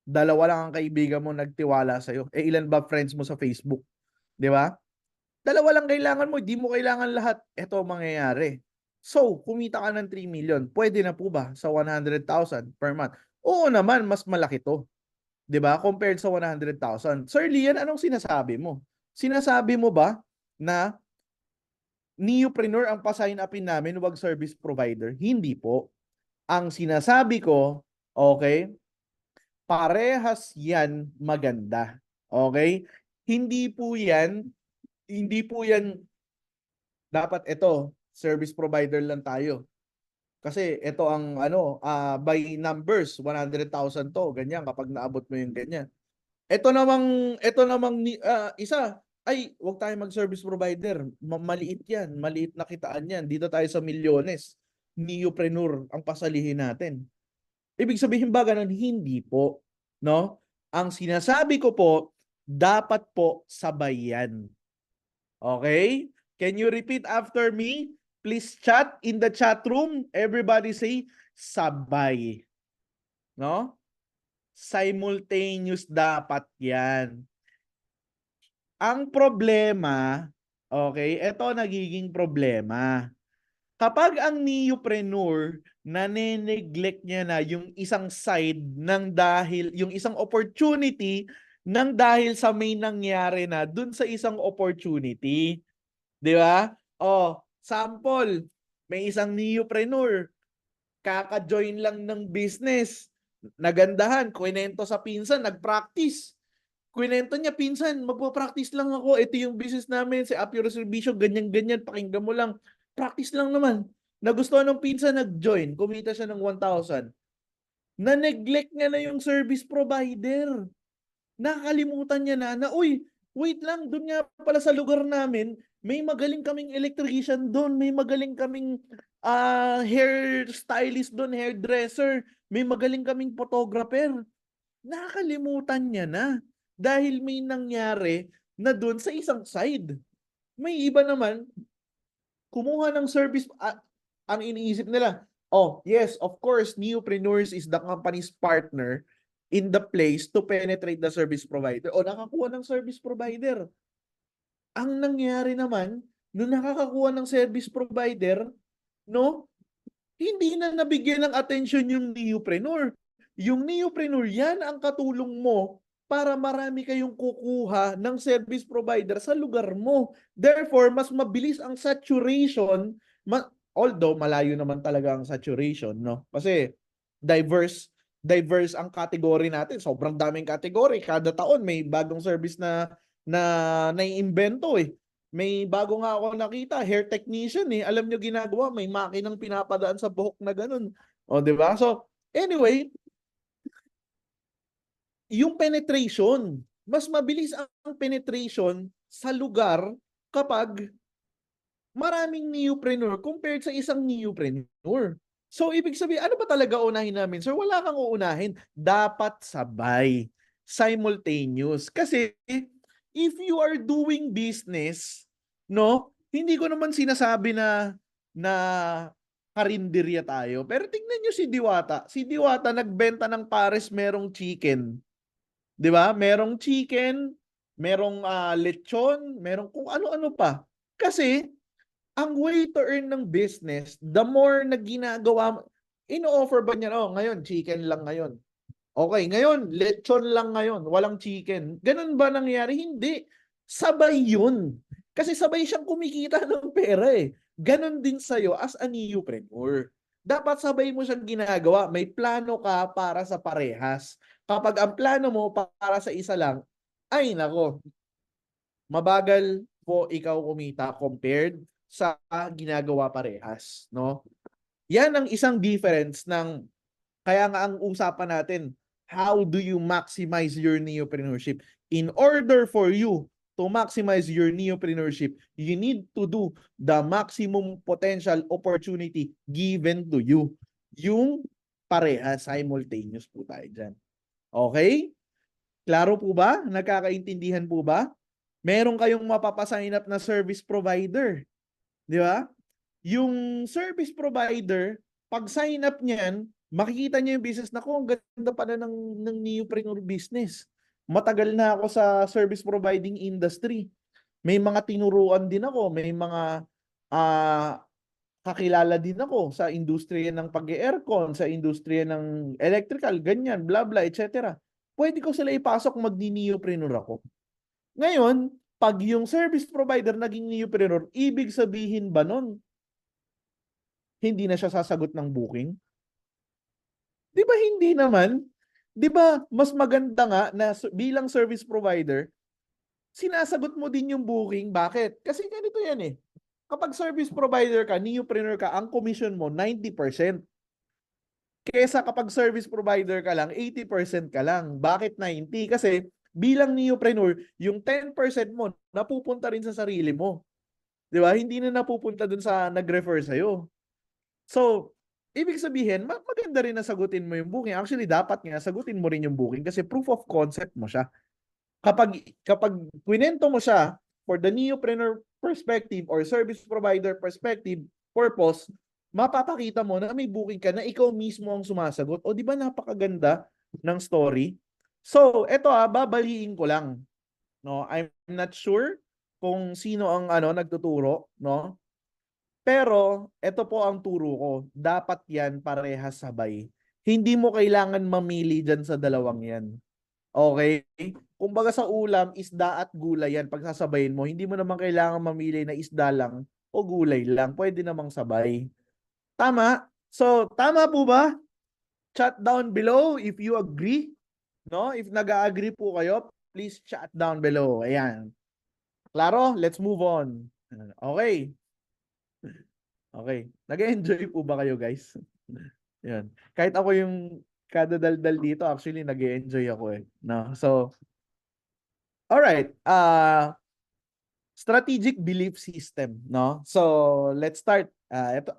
2 lang ang kaibigan mo nagtiwala sa'yo. Ilan ba friends mo sa Facebook? Di ba? Dalawa lang kailangan mo, di mo kailangan lahat. Ito ang mangyayari. So, kumita ka ng 3 million. Pwede na po ba sa 100,000 per month? Oo naman, mas malaki to. 'Di ba? Compared sa 100,000. Sir Lian, anong sinasabi mo? Sinasabi mo ba na neopreneur ang pa-sign upin namin, wag service provider? Hindi po. Ang sinasabi ko, okay, parehas yan maganda. Okay? Hindi po yan dapat ito, service provider lang tayo. Kasi ito ang by numbers, 100,000 to, ganyan kapag naabot mo yung ganyan. Ito namang isa, ay wag tayo mag-service provider. Maliit yan, maliit na kitaan yan. Dito tayo sa milyones. Neopreneur ang pasalihin natin. Ibig sabihin ba ganun? Hindi po. No? Ang sinasabi ko po, dapat po sabay yan. Okay? Can you repeat after me? Please chat in the chat room. Everybody say sabay. No? Simultaneous dapat yan. Ang problema, okay, ito nagiging problema. Kapag ang neopreneur nane-neglect niya na yung isang side yung isang opportunity nang dahil sa may nangyari na dun sa isang opportunity. Di ba? Sample, may isang neopreneur, kaka-join lang ng business, nagandahan, kwento sa pinsan, nag-practice. Kwento niya, pinsan, magpo-practice lang ako. Ito yung business namin, si Apio Servicio, ganyan-ganyan, pakinggan mo lang. Practice lang naman. Nagustuhan ng pinsan, nag-join. Kumita siya ng 1,000. Na-neglect niya na yung service provider. Nakakalimutan niya na, uy, wait lang, doon nga pala sa lugar namin, may magaling kaming electrician doon, may magaling kaming hair stylist doon, hairdresser, may magaling kaming photographer. Nakakalimutan niya na dahil may nangyari na doon sa isang side. May iba naman, kumuha ng service, ang iniisip nila, yes, of course, neopreneurs is the company's partner in the place to penetrate the service provider. Nakakuha ng service provider. Ang nangyari naman, nung nakakakuha ng service provider, no, hindi na nabigyan ng attention yung neopreneur. Yung neopreneur, yan ang katulong mo para marami kayong kukuha ng service provider sa lugar mo. Therefore, mas mabilis ang saturation, although malayo naman talaga ang saturation, no? Kasi diverse ang category natin. Sobrang daming category. Kada taon may bagong service na naiimbento eh. May bago nga ako nakita, hair technician eh. Alam nyo ginagawa, may makinang pinapadaan sa buhok na ganun. Di ba? So, anyway, yung penetration, mas mabilis ang penetration sa lugar kapag maraming neopreneur compared sa isang neopreneur. So, ibig sabihin, ano ba talaga unahin namin? Sir, wala kang uunahin. Dapat sabay. Simultaneous. Kasi, if you are doing business, no, hindi ko naman sinasabi na karinderya tayo. Pero tingnan nyo si Diwata. Si Diwata nagbenta ng pares merong chicken. 'Di ba? Merong chicken, merong lechon, merong kung ano-ano pa. Kasi ang way to earn ng business, the more na ginagawa, ino-offer ba niya, ngayon chicken lang ngayon. Okay, ngayon, lechon lang ngayon, walang chicken. Ganun ba nangyari? Hindi. Sabay yun. Kasi sabay siyang kumikita ng pera eh. Ganun din sa'yo as a neopreneur. Dapat sabay mo siyang ginagawa. May plano ka para sa parehas. Kapag ang plano mo para sa isa lang, ay nako, mabagal po ikaw kumita compared sa ginagawa parehas. No? Yan ang isang difference ng, kaya nga ang usapan natin, how do you maximize your neopreneurship? In order for you to maximize your neopreneurship, you need to do the maximum potential opportunity given to you. Yung parehas, simultaneous po tayo dyan. Okay? Klaro po ba? Nagkakaintindihan po ba? Meron kayong mapapasign up na service provider. Di ba? Yung service provider, pag sign up niyan, makikita niyo yung business na ang ganda pala ng neopreneur business. Matagal na ako sa service providing industry. May mga tinuruan din ako, may mga kakilala din ako sa industriya ng pag-aircon, sa industriya ng electrical, ganyan, bla bla, etc. Pwede ko sila ipasok, magni-neopreneur ako. Ngayon, pag yung service provider naging neopreneur, ibig sabihin ba nun, hindi na siya sasagot ng booking? Di ba hindi naman? Di ba mas maganda nga na bilang service provider, sinasagot mo din yung booking. Bakit? Kasi ganito yan eh. Kapag service provider ka, neopreneur ka, ang commission mo 90%. Kesa kapag service provider ka lang, 80% ka lang. Bakit 90? Kasi bilang neopreneur, yung 10% mo napupunta rin sa sarili mo. 'Di ba? Hindi na napupunta dun sa nag-refer sa'yo. So, ibig sabihin, maganda rin na sagutin mo yung booking. Actually, dapat nga sagutin mo rin yung booking kasi proof of concept mo siya. Kapag kwinento mo siya for the neopreneur perspective or service provider perspective purpose, mapapakita mo na may booking ka na ikaw mismo ang sumasagot. O di ba napakaganda ng story? So, eto babaliin ko lang. No, I'm not sure kung sino ang nagtuturo, no? Pero eto po ang turo ko. Dapat 'yan parehas sabay. Hindi mo kailangan mamili diyan sa dalawang 'yan. Okay? Kumbaga sa ulam, isda at gulay yan. Pagsasabayin mo, hindi mo naman kailangan mamili na isda lang o gulay lang. Pwede namang sabay. Tama? So, tama po ba? Chat down below if you agree. No? If nag-agree po kayo, please chat down below. Ayan. Klaro? Let's move on. Okay. Okay. Nag-enjoy po ba kayo, guys? Yan. Kahit ako yung kadadaldal dito, actually, nag-enjoy ako eh. No? So, alright. Strategic belief system, no? So, let's start.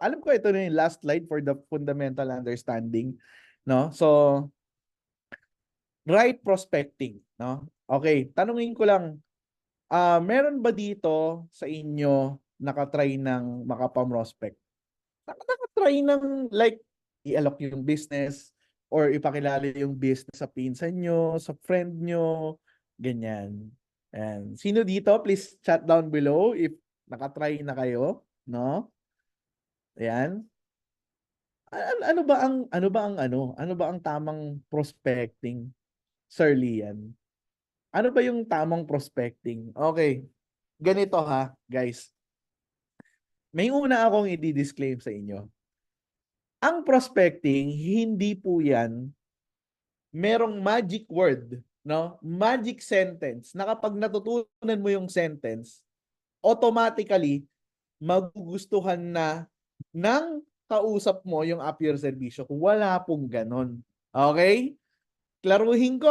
Alam ko ito na yung last slide for the fundamental understanding, no? So, right prospecting, no? Okay, tanungin ko lang, meron ba dito sa inyo nakatry ng makaprospect? Nakatry ng like i-alok yung business or ipakilala yung business sa pinsan nyo, sa friend nyo, ganyan. And sino dito, please chat down below if nakatry na kayo, no? Ayan. Ano ba ang tamang prospecting, Sir Lian? Ano ba yung tamang prospecting? Okay. Ganito guys. May una akong i-disclaim sa inyo. Ang prospecting, hindi po yan merong magic word, no? Magic sentence na kapag natutunan mo yung sentence, automatically magugustuhan na ng kausap mo yung app your serbisyo. Wala pong ganon. Okay? Klaruhin ko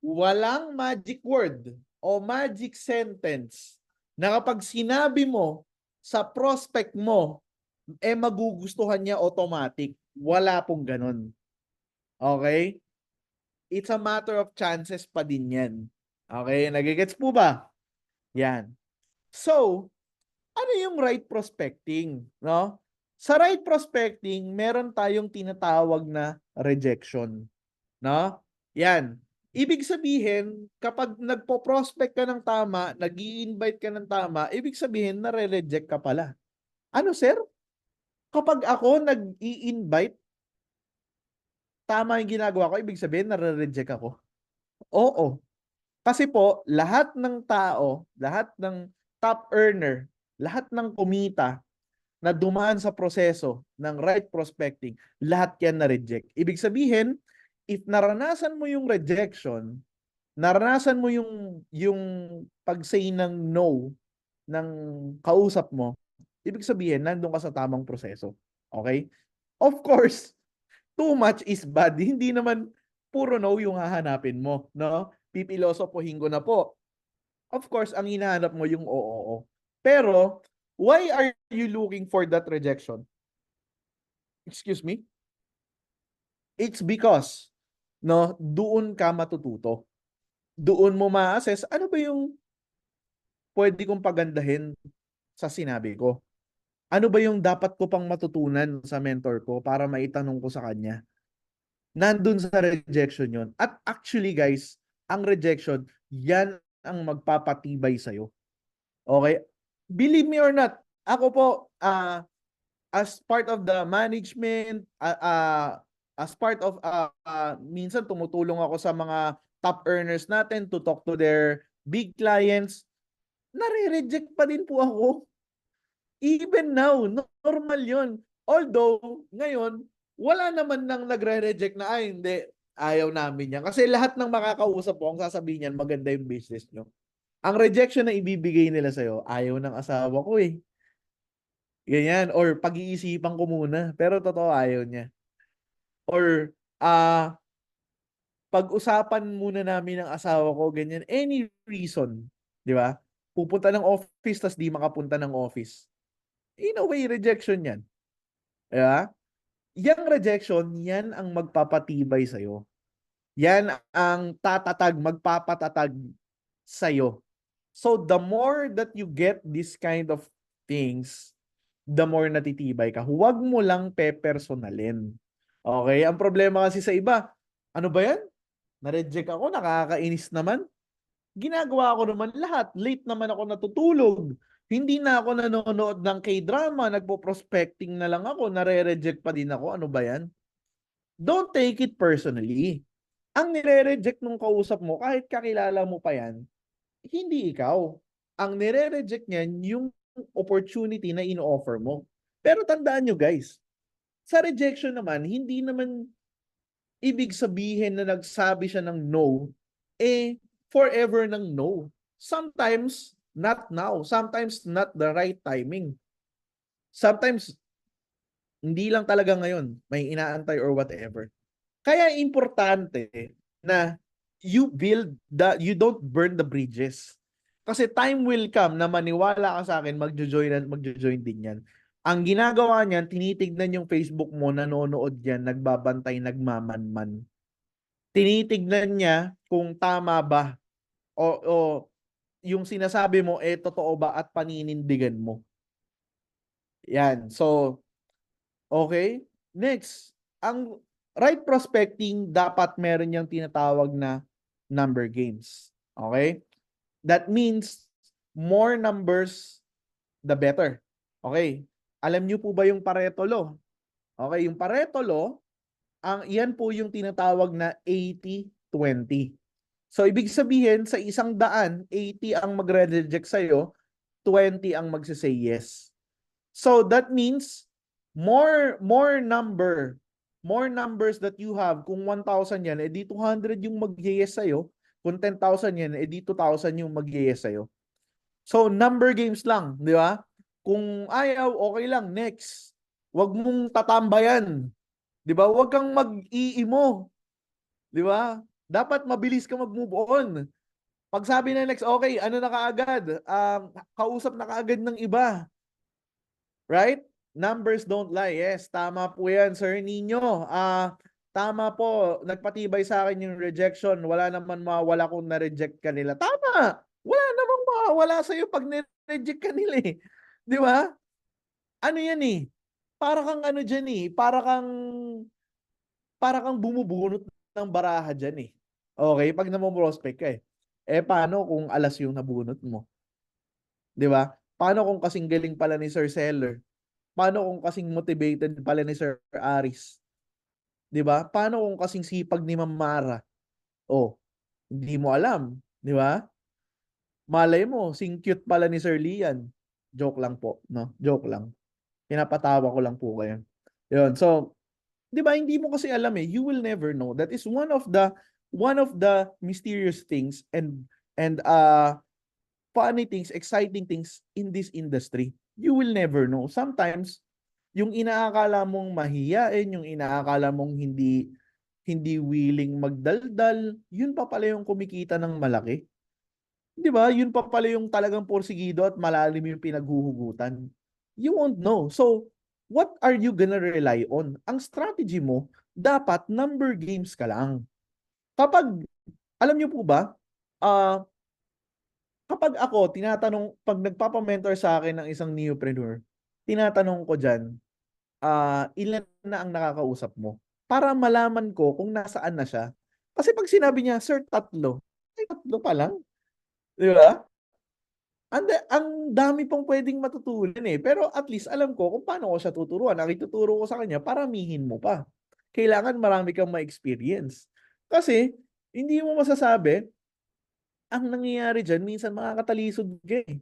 walang magic word o magic sentence na kapag sinabi mo sa prospect mo, magugustuhan niya automatic. Wala pong ganon. Okay? It's a matter of chances pa din yan. Okay? Nagigets po ba? Yan. So, ano yung right prospecting? No? Sa right prospecting, meron tayong tinatawag na rejection. No? Yan. Ibig sabihin, kapag nagpo-prospect ka ng tama, nag-i-invite ka ng tama, ibig sabihin, nare-reject ka pala. Ano, sir? Kapag ako nag-i-invite, tama yung ginagawa ko, ibig sabihin, nare-reject ako. Oo. Kasi po, lahat ng tao, lahat ng top earner, lahat ng kumita na dumaan sa proseso ng right prospecting, lahat yan na-reject. Ibig sabihin, if naranasan mo yung rejection, naranasan mo yung pag-say ng no ng kausap mo, ibig sabihin, nandun ka sa tamang proseso. Okay? Of course, too much is bad. Hindi naman puro no yung hahanapin mo, no? Pipilosopohin ko na po. Of course, ang hinahanap mo yung oo. Pero, why are you looking for that rejection? Excuse me? It's because, no, doon ka matututo. Doon mo ma-assess ano ba yung pwede kong pagandahin sa sinabi ko. Ano ba yung dapat ko pang matutunan sa mentor ko para maitanong ko sa kanya? Nandun sa rejection yon. At actually guys, ang rejection, yan ang magpapatibay sa'yo. Okay? Believe me or not, ako po, as part of the management, as part of, minsan tumutulong ako sa mga top earners natin to talk to their big clients, nare-reject pa din po ako. Even now, normal yun. Although, ngayon, wala naman nang nagre-reject na, ay hindi, ayaw namin yan. Kasi lahat ng makakausap po, ang sasabihin niyan, maganda yung business nyo. Ang rejection na ibibigay nila sa'yo, ayaw ng asawa ko eh. Ganyan. Or pag-iisipan ko muna. Pero totoo, ayaw niya. Or, pag-usapan muna namin ng asawa ko, ganyan. Any reason. Di ba? Pupunta ng office, tas di makapunta ng office. In a way, rejection yan. Diba? Yang rejection, yan ang magpapatibay sa'yo. Yan ang magpapatatag sa'yo. So, the more that you get this kind of things, the more natitibay ka. Huwag mo lang pepersonalin. Okay? Ang problema kasi sa iba, ano ba yan? Na-reject ako, nakakainis naman. Ginagawa ko naman lahat. Late naman ako natutulog. Hindi na ako nanonood ng K-drama, nagpo-prospecting na lang ako, nare-reject pa din ako. Ano ba yan? Don't take it personally. Ang nire-reject nung kausap mo, kahit kakilala mo pa yan, hindi ikaw. Ang nire-reject niyan, yung opportunity na in-offer mo. Pero tandaan nyo guys, sa rejection naman, hindi naman ibig sabihin na nagsabi siya ng no, forever ng no. Sometimes, not now. Sometimes, not the right timing. Sometimes, hindi lang talaga ngayon. May inaantay or whatever. Kaya importante na you don't burn the bridges. Kasi time will come na maniwala ka sa akin, magjo-join din yan. Ang ginagawa niyan, tinitignan yung Facebook mo, nanonood yan, nagbabantay, nagmamanman. Tinitignan niya kung tama ba o yung sinasabi mo totoo ba at paninindigan mo. Yan. So, okay. Next, ang right prospecting dapat meron yung tinatawag na number games. Okay? That means more numbers, the better. Okay? Alam niyo po ba yung Pareto Law? Okay, yung Pareto Law, yan po yung tinatawag na 80-20. So, ibig sabihin, sa 100, 80 ang magre-reject sa'yo, 20 ang magsisay yes. So, that means, more numbers that you have. Kung 1,000 yan, edi 200 yung mag-yes sa'yo. Kung 10,000 yan, edi 2,000 yung mag-yes sa'yo. So, number games lang, di ba? Kung ayaw, okay lang, next. Huwag mong tatambayan. Di ba? Huwag kang mag-iimo. Di ba? Dapat mabilis ka mag-move on. Pag sabi na next, okay, ano na kaagad? Kausap na kaagad ng iba. Right? Numbers don't lie. Yes, tama po yan, Sir Nino. Tama po, nagpatibay sa akin yung rejection. Wala naman mawawala kung na-reject ka nila. Tama! Wala namang mawawala sa'yo pag na-reject ka nila eh. Di ba? Ano yan eh? Para kang ano dyan eh. Para kang bumubunot ng baraha dyan eh. Okay? Pag namoprospect ka eh. Paano kung alas yung nabunot mo? Di ba? Paano kung kasing galing pala ni Sir Seller? Paano kung kasing motivated pala ni Sir Aris? 'Di ba? Paano kung kasing sipag ni Ma'am Mara? Oh, hindi mo alam, 'di ba? Malay mo, sing cute pala ni Sir Lian. Joke lang po, no? Joke lang. Pinapatawa ko lang po kayo. 'Yun. So, 'di ba hindi mo kasi alam eh. You will never know. That is one of the mysterious things and funny things, exciting things in this industry. You will never know. Sometimes yung inaakala mong mahiyain, yung inaakala mong hindi willing magdaldal, yun pa pala yung kumikita ng malaki. 'Di ba? Yun pa pala yung talagang porsigido at malalim yung pinaghuhugutan. You won't know. So, what are you gonna rely on? Ang strategy mo, dapat number games ka lang. Kapag, alam niyo po ba, ah kapag ako, pag nagpapamentor sa akin ng isang neopreneur, tinatanong ko dyan, ilan na ang nakakausap mo? Para malaman ko kung nasaan na siya. Kasi pag sinabi niya, sir, tatlo. Ay, tatlo pa lang. Di ba? Ang dami pong pwedeng matutunan eh. Pero at least alam ko kung paano ko siya tuturuan. Ang ituturo ko sa kanya, paramihin mo pa. Kailangan marami kang ma-experience. Kasi, hindi mo masasabi, ang nangyayari dyan, minsan makakatalisod ka eh.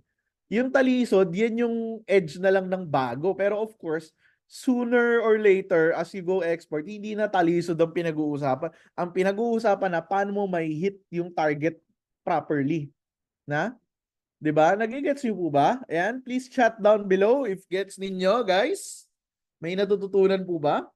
Yung talisod, yan yung edge na lang ng bago. Pero of course, sooner or later, as you go export, hindi na talisod ang pinag-uusapan. Ang pinag-uusapan na paano mo may hit yung target properly. Na? 'Di ba? Nagigets niyo po ba? Ayan, please chat down below if gets ninyo, guys. May natututunan po ba?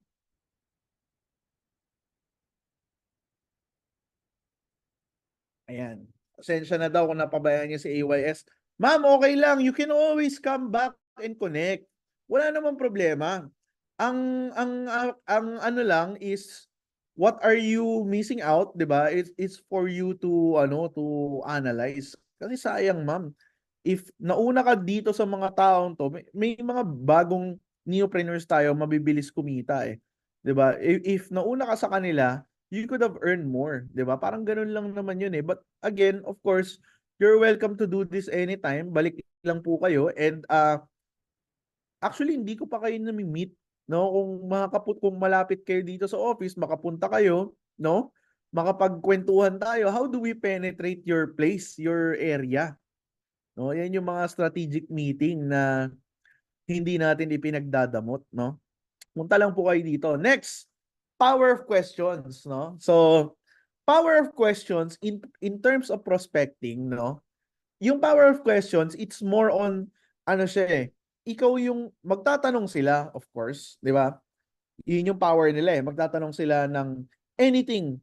Ayan. Pasensya na daw kung napabayaan niya si AYS. Ma'am, okay lang. You can always come back and connect. Wala namang problema. Ang ano lang is what are you missing out, 'di ba? It's for you to to analyze. Kasi sayang, ma'am. If nauna ka dito sa mga taong to, may mga bagong neopreneurs tayo, mabibilis kumita eh. 'Di ba? If nauna ka sa kanila, you could have earned more, 'di ba? Parang ganun lang naman 'yun eh. But again, of course, you're welcome to do this anytime. Balik lang po kayo and actually hindi ko pa kayo nami-meet, no? Kung malapit kayo dito sa office, makapunta kayo, no? Makapagkwentuhan tayo. How do we penetrate your place, your area? No, yan yung mga strategic meeting na hindi natin ipinagdadamot, no? Punta lang po kayo dito. Next, power of questions, no? So, power of questions in terms of prospecting, no? Yung power of questions, it's more on ano siya eh. Ikaw yung magtatanong sila, of course, 'di ba? Yun yung power nila eh. Magtatanong sila ng anything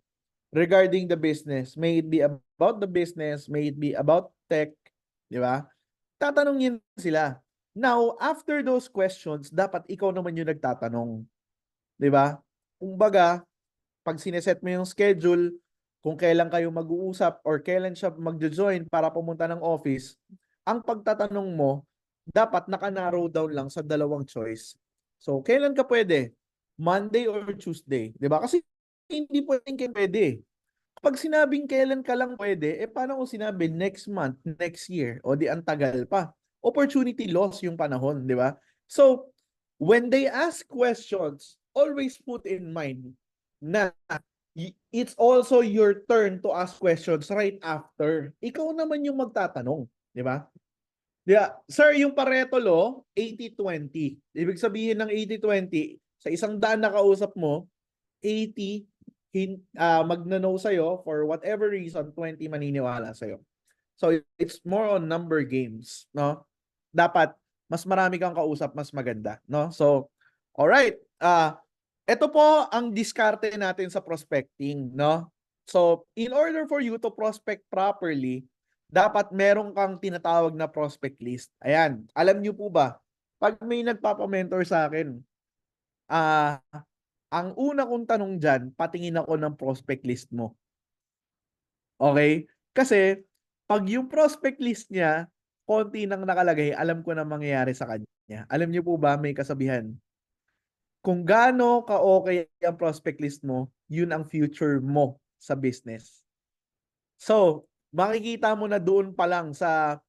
regarding the business. May it be about the business, may it be about tech, 'di ba? Tatanungin sila. Now, after those questions, dapat ikaw naman yung nagtatanong. 'Di ba? Kumbaga, pag sineset mo yung schedule, kung kailan kayo mag-uusap or kailan siya magjo-join para pumunta ng office, ang pagtatanong mo, dapat naka-narrow down lang sa dalawang choice. So, kailan ka pwede? Monday or Tuesday? 'Di ba? Kasi hindi pwedeng pwede. Kapag sinabing kailan ka lang pwede, paano kung sinabi next month, next year, o di ang tagal pa? Opportunity loss yung panahon, di ba? So, when they ask questions, always put in mind na it's also your turn to ask questions right after. Ikaw naman yung magtatanong, di ba? Yeah. Sir, yung Pareto Law, 80-20. Ibig sabihin ng 80-20, sa isang daan na kausap mo, 80 magno-know sa'yo for whatever reason, 20 maniniwala sa'yo. So, it's more on number games, no? Dapat, mas marami kang kausap, mas maganda, no? So, alright. Ito po ang diskarte natin sa prospecting, no? So, in order for you to prospect properly, dapat meron kang tinatawag na prospect list. Ayan, alam niyo po ba, pag may nagpapamentor sa akin, ang una kong tanong dyan, patingin ako ng prospect list mo. Okay? Kasi, pag yung prospect list niya, konti nang nakalagay, alam ko na mangyayari sa kanya. Alam niyo po ba, may kasabihan, kung gaano ka-okay ang prospect list mo, yun ang future mo sa business. So, makikita mo na doon pa lang sa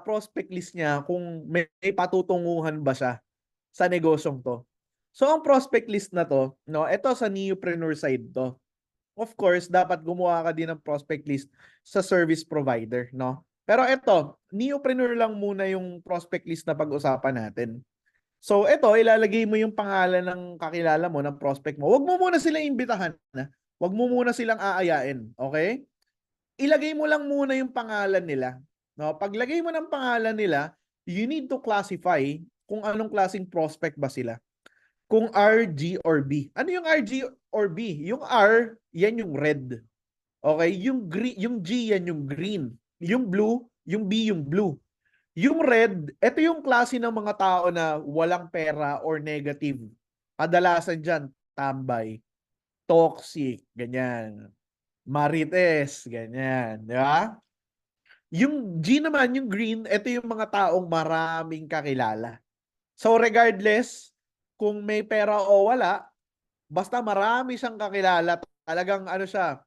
prospect list niya kung may patutunguhan ba siya sa negosyong to. So, ang prospect list na to, no, ito sa neopreneur side to. Of course, dapat gumawa ka din ng prospect list sa service provider, no? Pero ito, neopreneur lang muna yung prospect list na pag-usapan natin. So, ito, ilalagay mo yung pangalan ng kakilala mo, ng prospect mo. Huwag mo muna silang imbitahan, na. Huwag mo muna silang aayain, okay? Ilagay mo lang muna yung pangalan nila. No? Paglagay mo ng pangalan nila, you need to classify kung anong klaseng prospect ba sila. Kung R, G, or B. Ano yung R, G, or B? Yung R, yan yung red. Okay? Yung G, yan yung green. Yung blue, yung B, yung blue. Yung red, ito yung klase ng mga tao na walang pera or negative. Kadalasan dyan, tambay, toxic, ganyan. Marites, ganyan. Di ba? Yung G naman, yung green, ito yung mga taong maraming kakilala. So regardless, kung may pera o wala, basta marami siyang kakilala, talagang ano siya,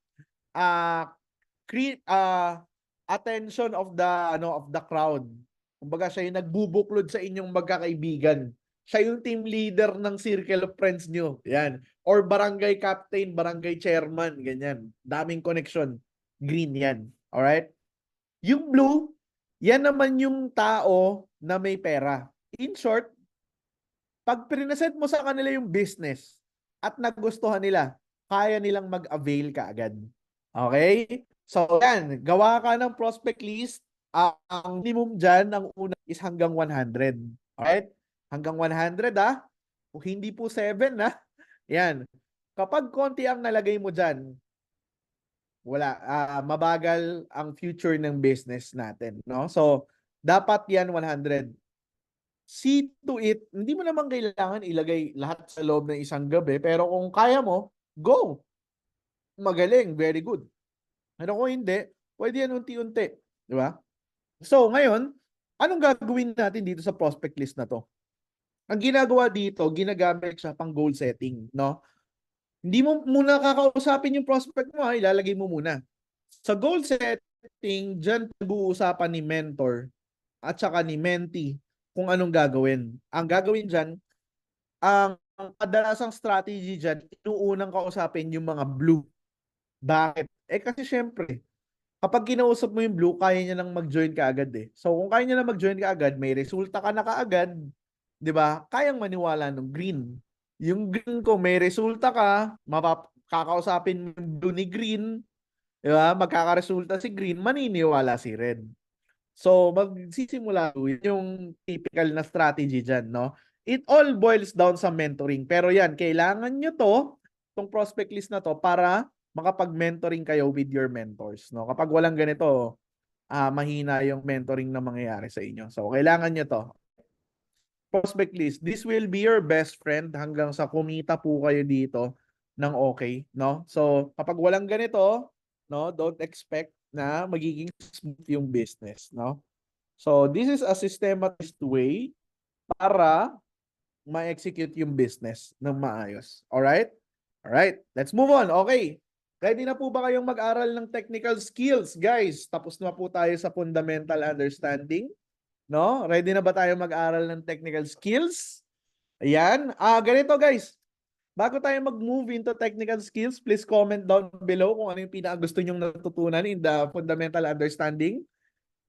uh, attention of the crowd. Kumbaga siya yung nagbubuklod sa inyong magkakaibigan. Siya yung team leader ng circle of friends nyo. Yan. Or barangay captain, barangay chairman, ganyan. Daming connection. Green yan. Alright? Yung blue, yan naman yung tao na may pera. In short, pag present mo sa kanila yung business at nagustuhan nila, kaya nilang mag-avail ka agad. Okay? So, yan. Gawa ka ng prospect list. Ang minimum dyan, ang una is hanggang 100. Alright? Hanggang 100 Kung hindi po 7 Yan. Kapag konti ang nalagay mo dyan, wala. Mabagal ang future ng business natin. No? So, dapat yan 100. See to it, hindi mo naman kailangan ilagay lahat sa loob ng isang gabi, pero kung kaya mo, go. Magaling, very good. Pero kung hindi, pwede yan unti-unti. Di ba? So, ngayon, anong gagawin natin dito sa prospect list na to? Ang ginagawa dito, ginagamit siya pang goal setting, no? Hindi mo muna kakausapin yung prospect mo, ilalagay mo muna. Sa goal setting, dyan pag-uusapan ni mentor at saka ni mentee kung anong gagawin. Ang gagawin dyan, ang kadalasang strategy dyan, inuunang kausapin yung mga blue. Bakit? Kasi syempre, kapag kinausap mo yung blue, kaya niya nang mag-join ka agad eh. So kung kaya niya nang mag-join ka agad, may resulta ka na kaagad, 'di ba? Kayang maniwala ng green. Yung green ko may resulta ka, kakausapin mo yung blue ni green, 'di ba? Magkakaresulta si green, maniniwala si red. So magsisimula yung typical na strategy diyan, no? It all boils down sa mentoring. Pero yan, kailangan nyo tong prospect list na to para makapag-mentoring kayo with your mentors, no? Kapag walang ganito, mahina yung mentoring na mangyayari sa inyo. So, kailangan nyo to. Prospect list. This will be your best friend hanggang sa kumita po kayo dito ng okay, no? So, kapag walang ganito, no, don't expect na magiging smooth yung business, no? So, this is a systematized way para ma-execute yung business ng maayos. Alright? Alright, let's move on. Okay. Ready na po ba kayong mag-aral ng technical skills, guys? Tapos na po tayo sa fundamental understanding. No? Ready na ba tayo mag-aral ng technical skills? Ayan. Ganito guys. Bago tayo mag-move into technical skills, please comment down below kung ano yung pinaka-gusto nyong natutunan in the fundamental understanding.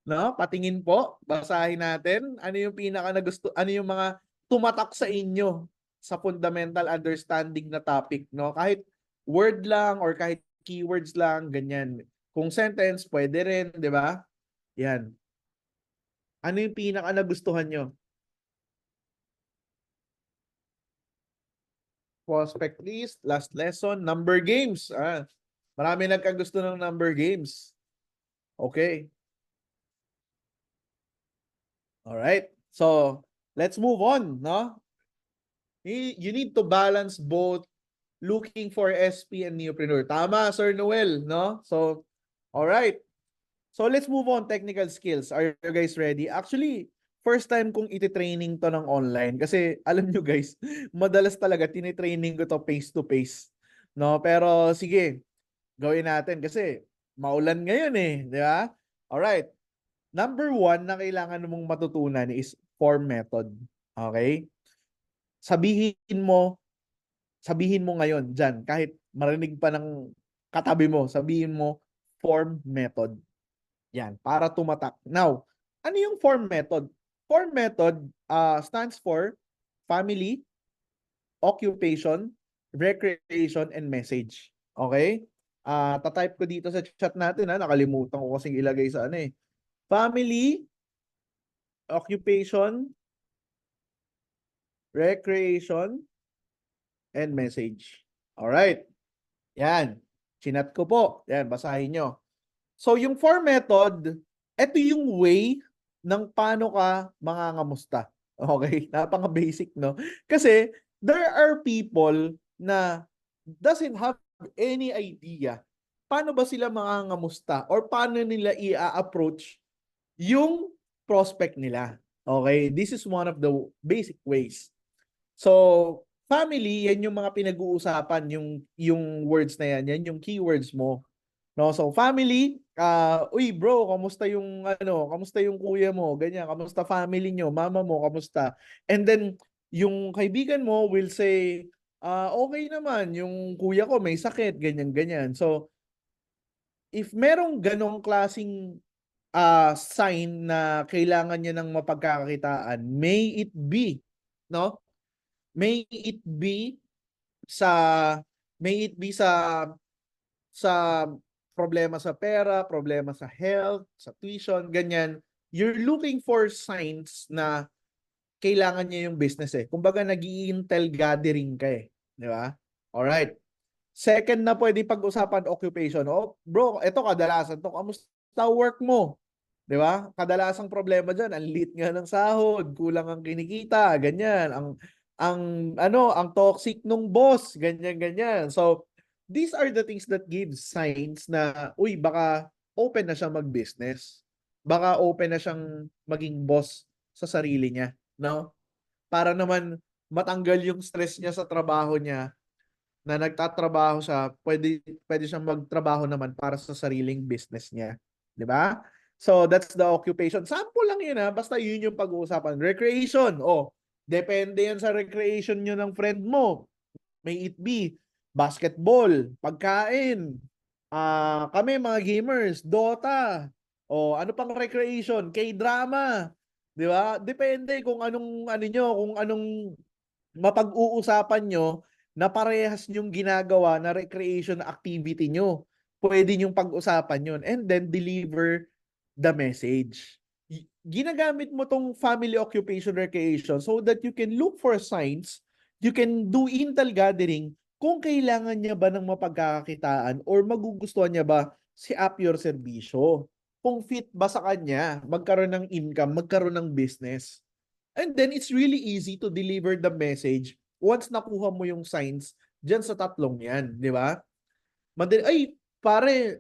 No? Patingin po, basahin natin. Ano yung pinaka-nagusto, ano yung mga tumatak sa inyo sa fundamental understanding na topic, no? Kahit word lang or kahit keywords lang, ganyan. Kung sentence, pwede rin, di ba? Yan. Ano yung pinaka nagustuhan nyo? Prospect list, last lesson, number games. Marami nagkagusto ng number games. Okay. Alright. So, let's move on, no? You need to balance both looking for SP and neopreneur. Tama, Sir Noel, no? So, all right. So, let's move on. Technical skills. Are you guys ready? Actually, first time kong iti-training to ng online. Kasi, alam nyo guys, madalas talaga tinitraining ko to face-to-face. No? Pero, sige, gawin natin. Kasi, maulan ngayon eh. Di ba? Alright. Number 1 na kailangan mong matutunan is form method. Okay? Sabihin mo ngayon dyan, kahit marinig pa ng katabi mo, sabihin mo form method. Yan, para tumatak. Now, ano yung form method? Form method stands for family, occupation, recreation, and message. Okay? Tatype ko dito sa chat natin, nakalimutan ko kasing ilagay sa family, occupation, recreation, and message. Alright. Yan. Chinat ko po. Yan, basahin nyo. So, yung form method, ito yung way ng paano ka mangangamusta. Okay? Napaka-basic, no? Kasi, there are people na doesn't have any idea paano ba sila mangangamusta or paano nila i-approach yung prospect nila. Okay? This is one of the basic ways. So, family, yan yung mga pinag-uusapan, yung words na yan yung keywords mo. No, so family, uy bro, kamusta yung kuya mo? Ganyan, kamusta family nyo? Mama mo, kamusta? And then yung kaibigan mo will say, okay naman, yung kuya ko may sakit, ganyan ganyan. So if merong ganong klasing sign na kailangan niya ng mapagkakakitaan, may it be, no? May it be sa may it be sa problema sa pera, problema sa health, sa tuition, ganyan. You're looking for signs na kailangan niya yung business eh. Kumbaga nag-i-intel gathering ka eh, di ba? All right. Second na pwede pag-usapan occupation. Oh, bro, ito kadalasan to. Kamusta work mo? 'Di ba? Kadalasang problema diyan, ang liit nga ng sahod, kulang ang kinikita, ganyan. Ang ang toxic nung boss, ganyan ganyan. So, these are the things that give signs na uy, baka open na siyang mag-business. Baka open na siyang maging boss sa sarili niya, no? Para naman matanggal yung stress niya sa trabaho niya na nagtatrabaho siya, pwede siyang magtrabaho naman para sa sariling business niya, 'di ba? So that's the occupation. Sample lang 'yun basta 'yun yung pag-uusapan. Recreation, oh, depende 'yan sa recreation niyo ng friend mo. May it be basketball, pagkain. Kami mga gamers, Dota. O ano pang recreation, K-drama. 'Di ba? Depende kung anong kung anong mapag-uusapan nyo na parehas nyong ginagawa na recreation activity nyo. Pwede nyong pag-usapan yun and then deliver the message. Ginagamit mo tong family occupation recreation so that you can look for signs, you can do intel gathering kung kailangan niya ba ng mapagkakakitaan or magugustuhan niya ba si Apyor Serbisyo. Kung fit ba sa kanya magkaroon ng income, magkaroon ng business. And then it's really easy to deliver the message once nakuha mo yung signs dyan sa tatlong yan, di ba? Ay, pare,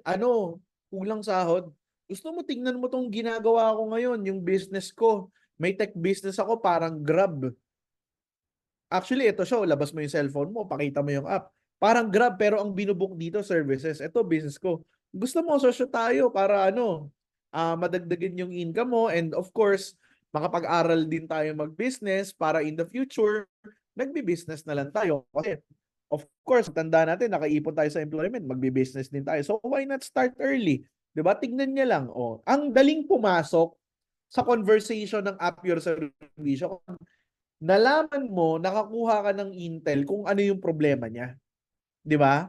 kulang sahod. Gusto mo tingnan mo tong ginagawa ko ngayon, yung business ko. May tech business ako, parang Grab. Actually, ito siya, labas mo yung cellphone mo, pakita mo yung app. Parang Grab, pero ang binubook dito, services. Ito, business ko. Gusto mo, sosyo tayo para madagdagan yung income mo and of course, makapag-aral din tayo mag-business para in the future, nagbi-business na lang tayo. Kasi, of course, tanda natin, nakaipon tayo sa employment, magbi-business din tayo. So, why not start early? Diba? Tignan niya lang. Oh, ang daling pumasok sa conversation ng app your service. Nalaman mo, nakakuha ka ng intel kung ano yung problema niya. 'Di ba?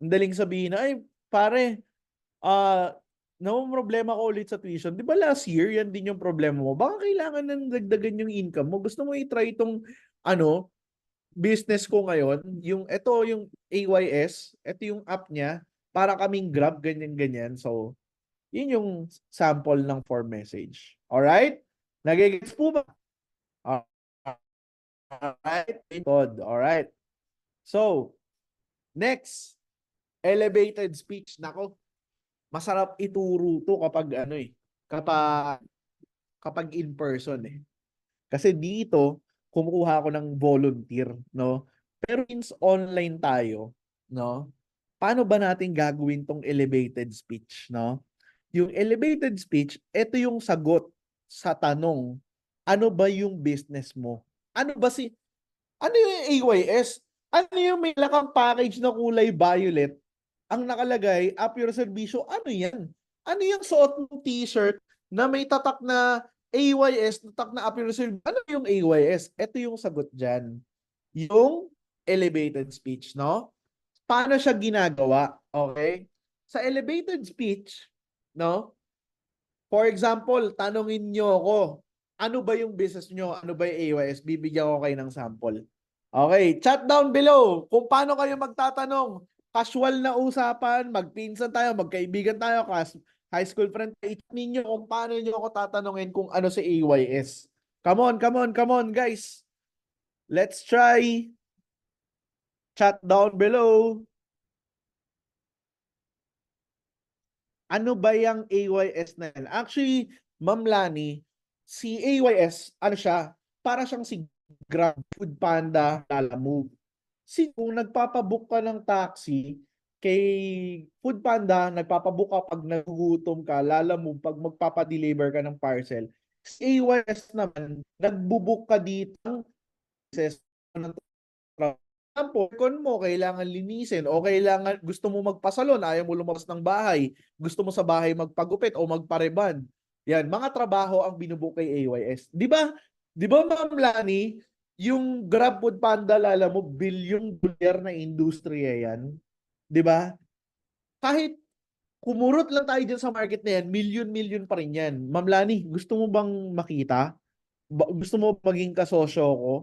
Ang daling sabihin na, ay, pare, ah, problema ko ulit sa tuition. 'Di ba last year, yan din yung problema mo? Baka kailangan nang dagdagan yung income mo. Gusto mo i-try itong, business ko ngayon. Yung AYS, ito yung app niya, para kaming Grab, ganyan-ganyan. So, yun yung sample ng form message. Alright? Nagigets po ba? Alright? Alright. So, next, elevated speech. Nako, masarap ituro to kapag kapag in person eh. Kasi dito, kumukuha ako ng volunteer, no? Pero since online tayo, no? Paano ba natin gagawin tong elevated speech, no? Yung elevated speech, ito yung sagot sa tanong, ano ba yung business mo? Ano yung AYS? Ano yung may lakang package na kulay violet? Ang nakalagay, Up Your Servicio, ano yan? Ano yung suot ng t-shirt na may tatak na AYS, tatak na Up Your Servicio? Ano yung AYS? Ito yung sagot dyan. Yung elevated speech, no? Paano siya ginagawa? Okay? Sa elevated speech, no? For example, tanongin nyo ako, ano ba yung business nyo? Ano ba yung AYS? Bibigyan ko kayo ng sample. Okay, chat down below kung paano kayo magtatanong. Casual na usapan, magpinsan tayo, magkaibigan tayo, high school friend, i-chat ninyo kung paano nyo ako tatanungin kung ano si AYS. Come on, come on, come on, guys. Let's try. Chat down below. Ano ba yung AYS na yan? Actually, Ma'am Lani, si AYS, ano siya? Para siyang si Grab, Food Panda, Lalamove. Kung nagpapabook ka ng taxi, kay Foodpanda, nagpapabook ka pag nagugutom ka, Lalamove pag magpapadeliver ka ng parcel. Sa AYS naman, nagbubook ka dito ng example, kon mo kailangan linisin o kailangan gusto mo magpasalon, ayaw mo lumabas ng bahay, gusto mo sa bahay magpagupit o magpareban. Yan, mga trabaho ang binubook kay AYS. 'Di ba? 'Di ba Ma'am Lani, yung Grab Food Panda lala mo bilyong dolyar na industriya yan, 'di ba? Kahit kumurot lang tayo dyan sa market na yan, million-million pa rin yan. Ma'am Lani, gusto mo bang makita? Gusto mo maging kasosyo ko?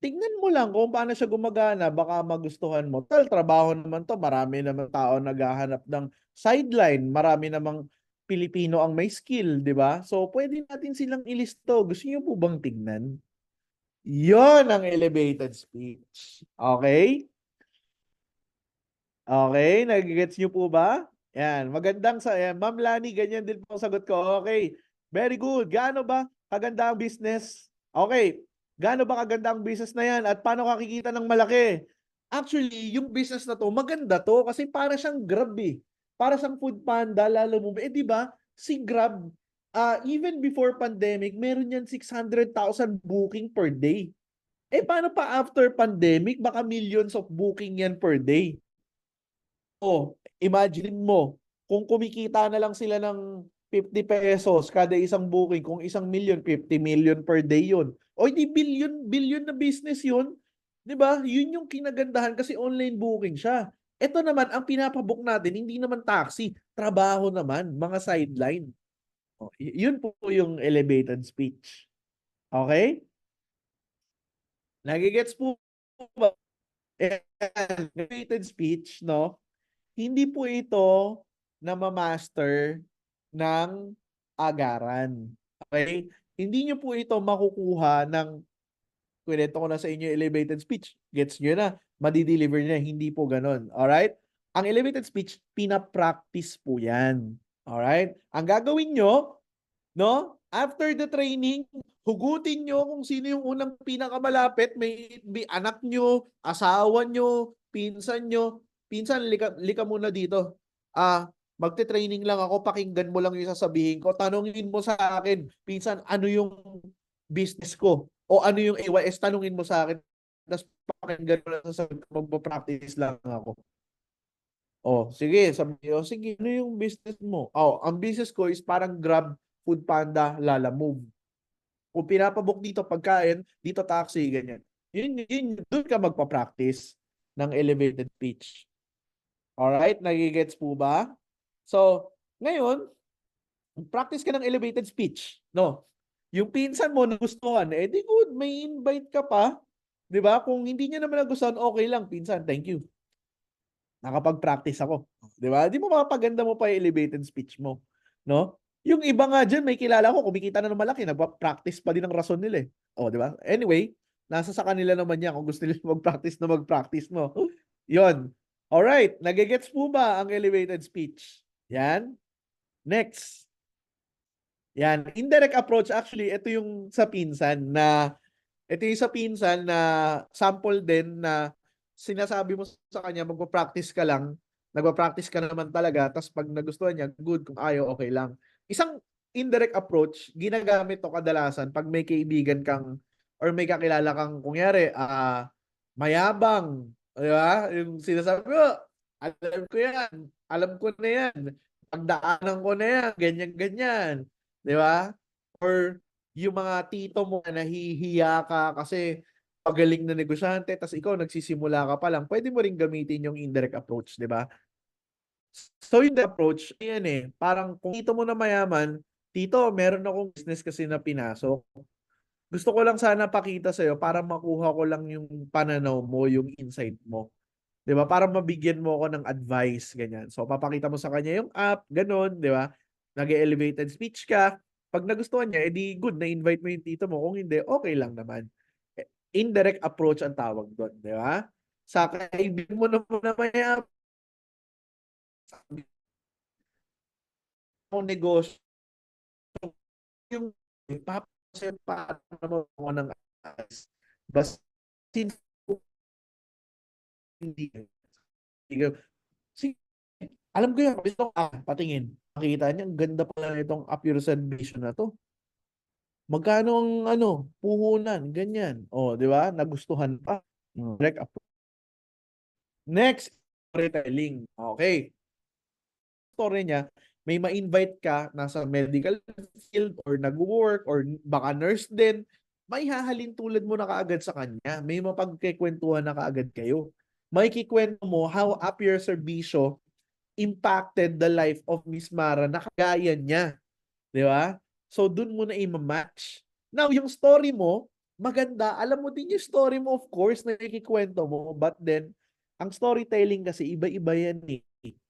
Tignan mo lang kung paano siya gumagana, baka magustuhan mo. Tal, trabaho naman to, marami naman tao naghahanap ng sideline, marami namang Pilipino ang may skill, di ba? So, pwede natin silang ilisto. Gusto niyo po bang tignan? Yon ang elevated speech. Okay? Okay, nagigets niyo po ba? Yan, magandang sa Ma'am Lani, ganyan din po ang sagot ko. Okay. Very good. Gaano ba kaganda ang business? Okay. Gaano ba kaganda ang business na yan at paano kakikita ng malaki? Actually, yung business na to, maganda to kasi para siyang Grab eh. Para siyang Food Panda, lalo mo. Eh di ba? Si Grab, even before pandemic, meron yan 600,000 booking per day. Eh paano pa after pandemic, baka millions of booking yan per day. Oh, imagine mo, kung kumikita na lang sila ng 50 pesos kada isang booking, kung 1,000,000, 50 million per day yun. O hindi billion na business yun. 'Di ba? Yun yung kinagandahan kasi online booking siya. Ito naman, ang pinapabook natin, hindi naman taxi, trabaho naman, mga sideline. Oh, yun po yung elevated speech. Okay? Nagigets po ba? Elevated speech, no? Hindi po ito na ma-master ng agaran. Okay? Hindi nyo po ito makukuha ng kwento ko na sa inyo elevated speech. Gets nyo na? Madi-deliver niya. Hindi po ganon. Alright? Ang elevated speech, pinapractice po yan. Alright? Ang gagawin nyo, no? After the training, hugutin nyo kung sino yung unang pinakamalapit. May anak nyo, asawa nyo, pinsan nyo. Pinsan, lika muna dito. Magte-training lang ako, pakinggan mo lang yung sasabihin ko. Tanungin mo sa akin, pinsan, ano yung business ko? O ano yung AYS, tanungin mo sa akin. Tapos pakinggan mo lang sasabihin ko, magpa-practice lang ako. Oh, sige, sabi niyo, sige, ano yung business mo? Oh, ang business ko is parang Grab, Food Panda, Lalamove. Kung pinapabook dito pagkain, dito taxi, ganyan. Yun, doon ka magpa-practice ng elevated pitch. Alright, nagigets po ba? So, ngayon, practice ka ng elevated speech, no? Yung pinsan mo nagustuhan, eh di good, may invite ka pa. 'Di ba? Kung hindi niya naman nagustuhan, okay lang, pinsan, thank you. Nakapag-practice ako. 'Di ba? Di mo mapapaganda mo pa yung elevated speech mo, no? Yung iba nga diyan, may kilala ko kumikita na ng malaki, nagpa-practice pa din ng rason nila eh. Oh, 'di ba? Anyway, nasa sa kanila naman 'yan kung gusto nila mag-practice, no? 'Yon. All right, nagegets po ba ang elevated speech? Yan. Next. Yan, indirect approach actually ito yung sa pinsan na sample din na sinasabi mo sa kanya magpa-practice ka lang, nagpa-practice ka naman talaga, tapos pag nagustuhan niya, good, kung ayaw, okay lang. Isang indirect approach, ginagamit to kadalasan pag may kaibigan kang or may kakilala kang, kunyari, mayabang, di ba? Yung sinasabi mo, alam ko na yan, pagdaanan ko na yan, ganyan-ganyan, di ba? Or yung mga tito mo na nahihiya ka kasi pagaling na negosyante, tas ikaw nagsisimula ka pa lang, pwede mo rin gamitin yung indirect approach, di ba? So yung approach, yan eh, parang kung tito mo na mayaman, tito, meron akong business kasi na pinasok. Gusto ko lang sana pakita sa'yo para makuha ko lang yung pananaw mo, yung insight mo. Di ba? Para mabigyan mo ako ng advice, ganyan. So, papakita mo sa kanya yung app, ganun, di ba? Nag-elevated speech ka. Pag nagustuhan niya, edi good, na-invite mo yung tito mo. Kung hindi, okay lang naman. Indirect approach ang tawag doon, di ba? Sa kaibigan mo na maya, ang negosyo, yung papasin pa mo ng ayos. Basta hindi Alam ko yan, gusto ko, patingin. Makita niya, ang ganda pala nitong Apursan Vision na to. Magkano ang puhunan, ganyan. O, di ba? Nagustuhan pa. Direct approach. Next, storytelling. Okay. Story niya, may ma-invite ka, nasa medical field or nag-work or baka nurse din, may hahalin tulad mo na kaagad sa kanya. May mapagkikwentuhan na kaagad kayo. May kikwento mo how Appier Servicio impacted the life of Miss Mara na kagaya niya. Di ba? So, dun mo na i-match. Now, yung story mo, maganda. Alam mo din yung story mo, of course, na ikikwento mo. But then, ang storytelling kasi, iba-iba yan eh.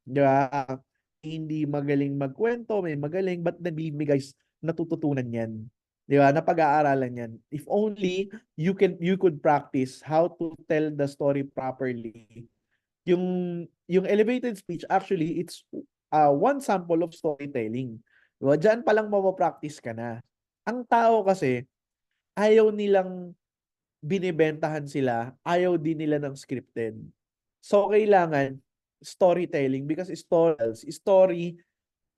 Di ba? Hindi magaling magkwento, may magaling. But then, believe me guys, natututunan yan. Di ba? Napag-aaralan yan. If only you could practice how to tell the story properly. Yung elevated speech, actually, it's one sample of storytelling. Diba? Diyan pa lang mapapractice ka na. Ang tao kasi, ayaw nilang binibentahan sila, ayaw din nila ng scripted. So, kailangan storytelling because story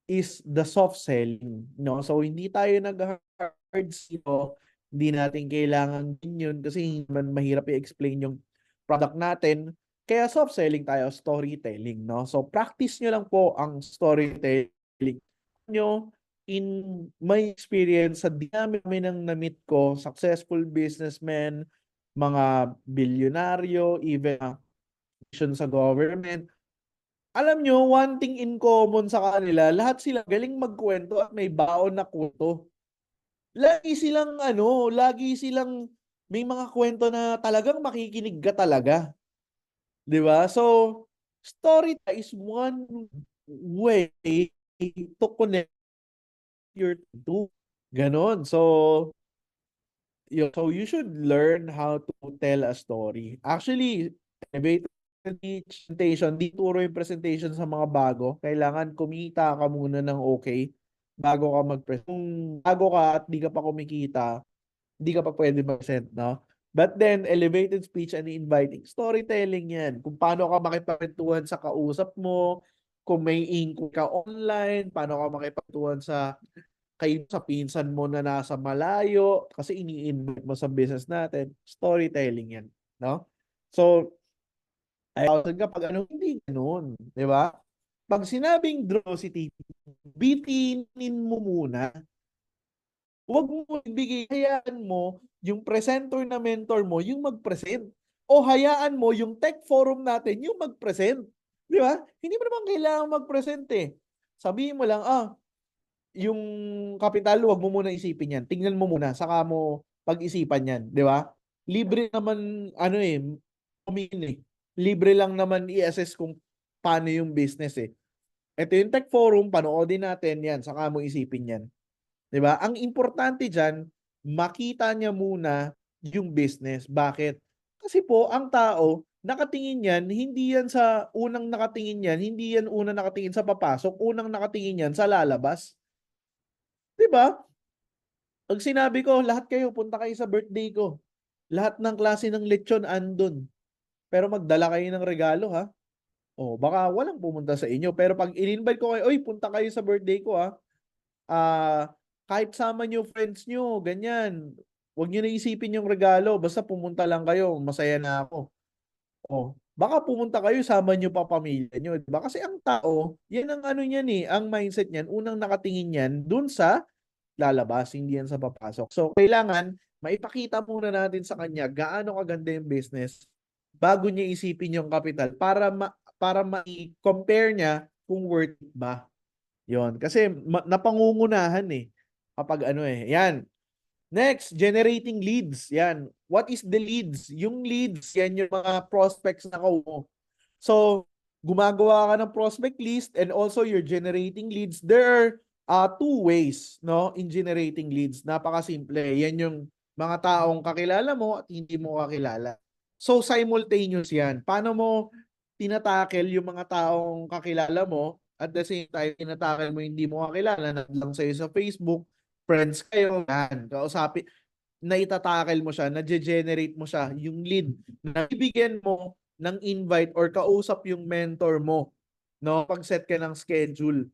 is the soft selling. No? So, hindi tayo nag-hard sell, hindi natin kailangan din yun kasi man mahirap i-explain yung product natin. Kaya soft selling tayo, storytelling. No? So, practice nyo lang po ang storytelling nyo. In my experience, sa dinami ng na-meet ko, successful businessmen, mga bilyonaryo, even sa government, alam nyo, one thing in common sa kanila, lahat sila galing magkwento at may baon na kwento. Lagi silang may mga kwento na talagang makikinig ka talaga. 'Di ba? So, story is one way to connect your two. Ganon. So, you should learn how to tell a story. Actually, elevator presentation, di turo yung presentation sa mga bago. Kailangan kumita ka muna ng okay bago ka mag-present. Kung bago ka at di ka pa kumikita, di ka pa pwede mag-present, no? But then, elevated speech and inviting, storytelling yan. Kung paano ka makipagkwentuhan sa kausap mo, kung may inquiry ka online, paano ka makipagkwentuhan sa pinsan mo na nasa malayo kasi ini-invite mo sa business natin, storytelling yan, no? So, kapag hindi ganoon, di ba? Pag sinabing drosity, bitinin mo muna. Huwag mo ibigay, hayaan mo yung presenter na mentor mo yung mag-present. O hayaan mo yung tech forum natin yung mag-present. Di ba? Hindi mo naman kailangan mag-present eh. Sabihin mo lang, yung kapital, wag mo muna isipin yan. Tingnan mo muna, saka mo pag-isipan yan. Di ba? Libre naman, libre lang naman i-assess kung paano yung business eh. Ito yung tech forum, panoodin natin yan, saka mo isipin yan. 'Di ba? Ang importante diyan, makita niya muna yung business. Bakit? Kasi po ang tao nakatingin yan, hindi yan sa unang nakatingin yan, hindi yan unang nakatingin sa papasok, unang nakatingin yan sa lalabas. 'Di ba? Pag sinabi ko, lahat kayo punta kayo sa birthday ko. Lahat ng klase ng lechon andun. Pero magdala kayo ng regalo ha. Oh, baka walang pumunta sa inyo. Pero pag in-invite ko kayo, oy, punta kayo sa birthday ko ha. Kahit sama nyo friends nyo, ganyan. Huwag nyo na isipin yung regalo. Basta pumunta lang kayo. Masaya na ako. Oh, baka pumunta kayo, sama nyo pa pamilya nyo. Diba? Kasi ang tao, yan ang niyan eh. Ang mindset niyan, unang nakatingin yan dun sa lalabas, hindi yan sa papasok. So, kailangan maipakita muna natin sa kanya gaano kaganda yung business bago niya isipin yung capital para ma-compare niya kung worth it ba. Yon, kasi napangungunahan eh kapag yan. Next, generating leads. Yan. What is the leads? Yung leads, yan yung mga prospects na mo. So, gumagawa ka ng prospect list and also you're generating leads. There are two ways, no, in generating leads. Napakasimple. Yan yung mga taong kakilala mo at hindi mo kakilala. So, simultaneous yan. Paano mo tinatakel yung mga taong kakilala mo at the same time, tinatakel mo hindi mo kakilala na lang sa'yo sa Facebook, friends kayo, yan, kausapin, na itatakel mo siya, na-generate mo siya, yung lead, na ibigyan mo ng invite or kausap yung mentor mo. no? Pag-set ka ng schedule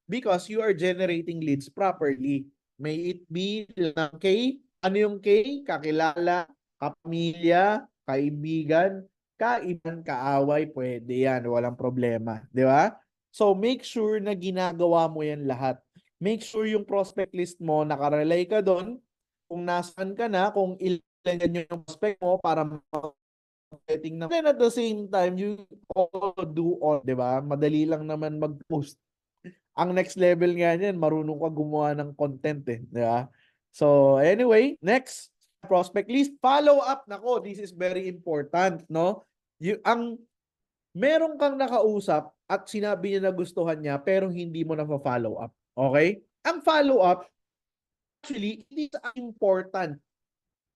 because you are generating leads properly. May it be ng K, ano yung K? Kakilala, kapamilya, kaibigan, kaibigan, kaaway, pwede yan, walang problema, di ba? So make sure na ginagawa mo yan lahat. Make sure yung prospect list mo, nakarelay ka doon, kung nasaan ka na, kung ilan yung prospect mo para marketing na. Then at the same time, you all do all, di ba? Madali lang naman mag-post. Ang next level nga niyan, marunong ka gumawa ng content eh, di ba? So anyway, next, prospect list, follow up. Nako, this is very important, no? Meron kang nakausap at sinabi niya na gustuhan niya pero hindi mo na follow up. Okay? Ang follow up, actually, hindi important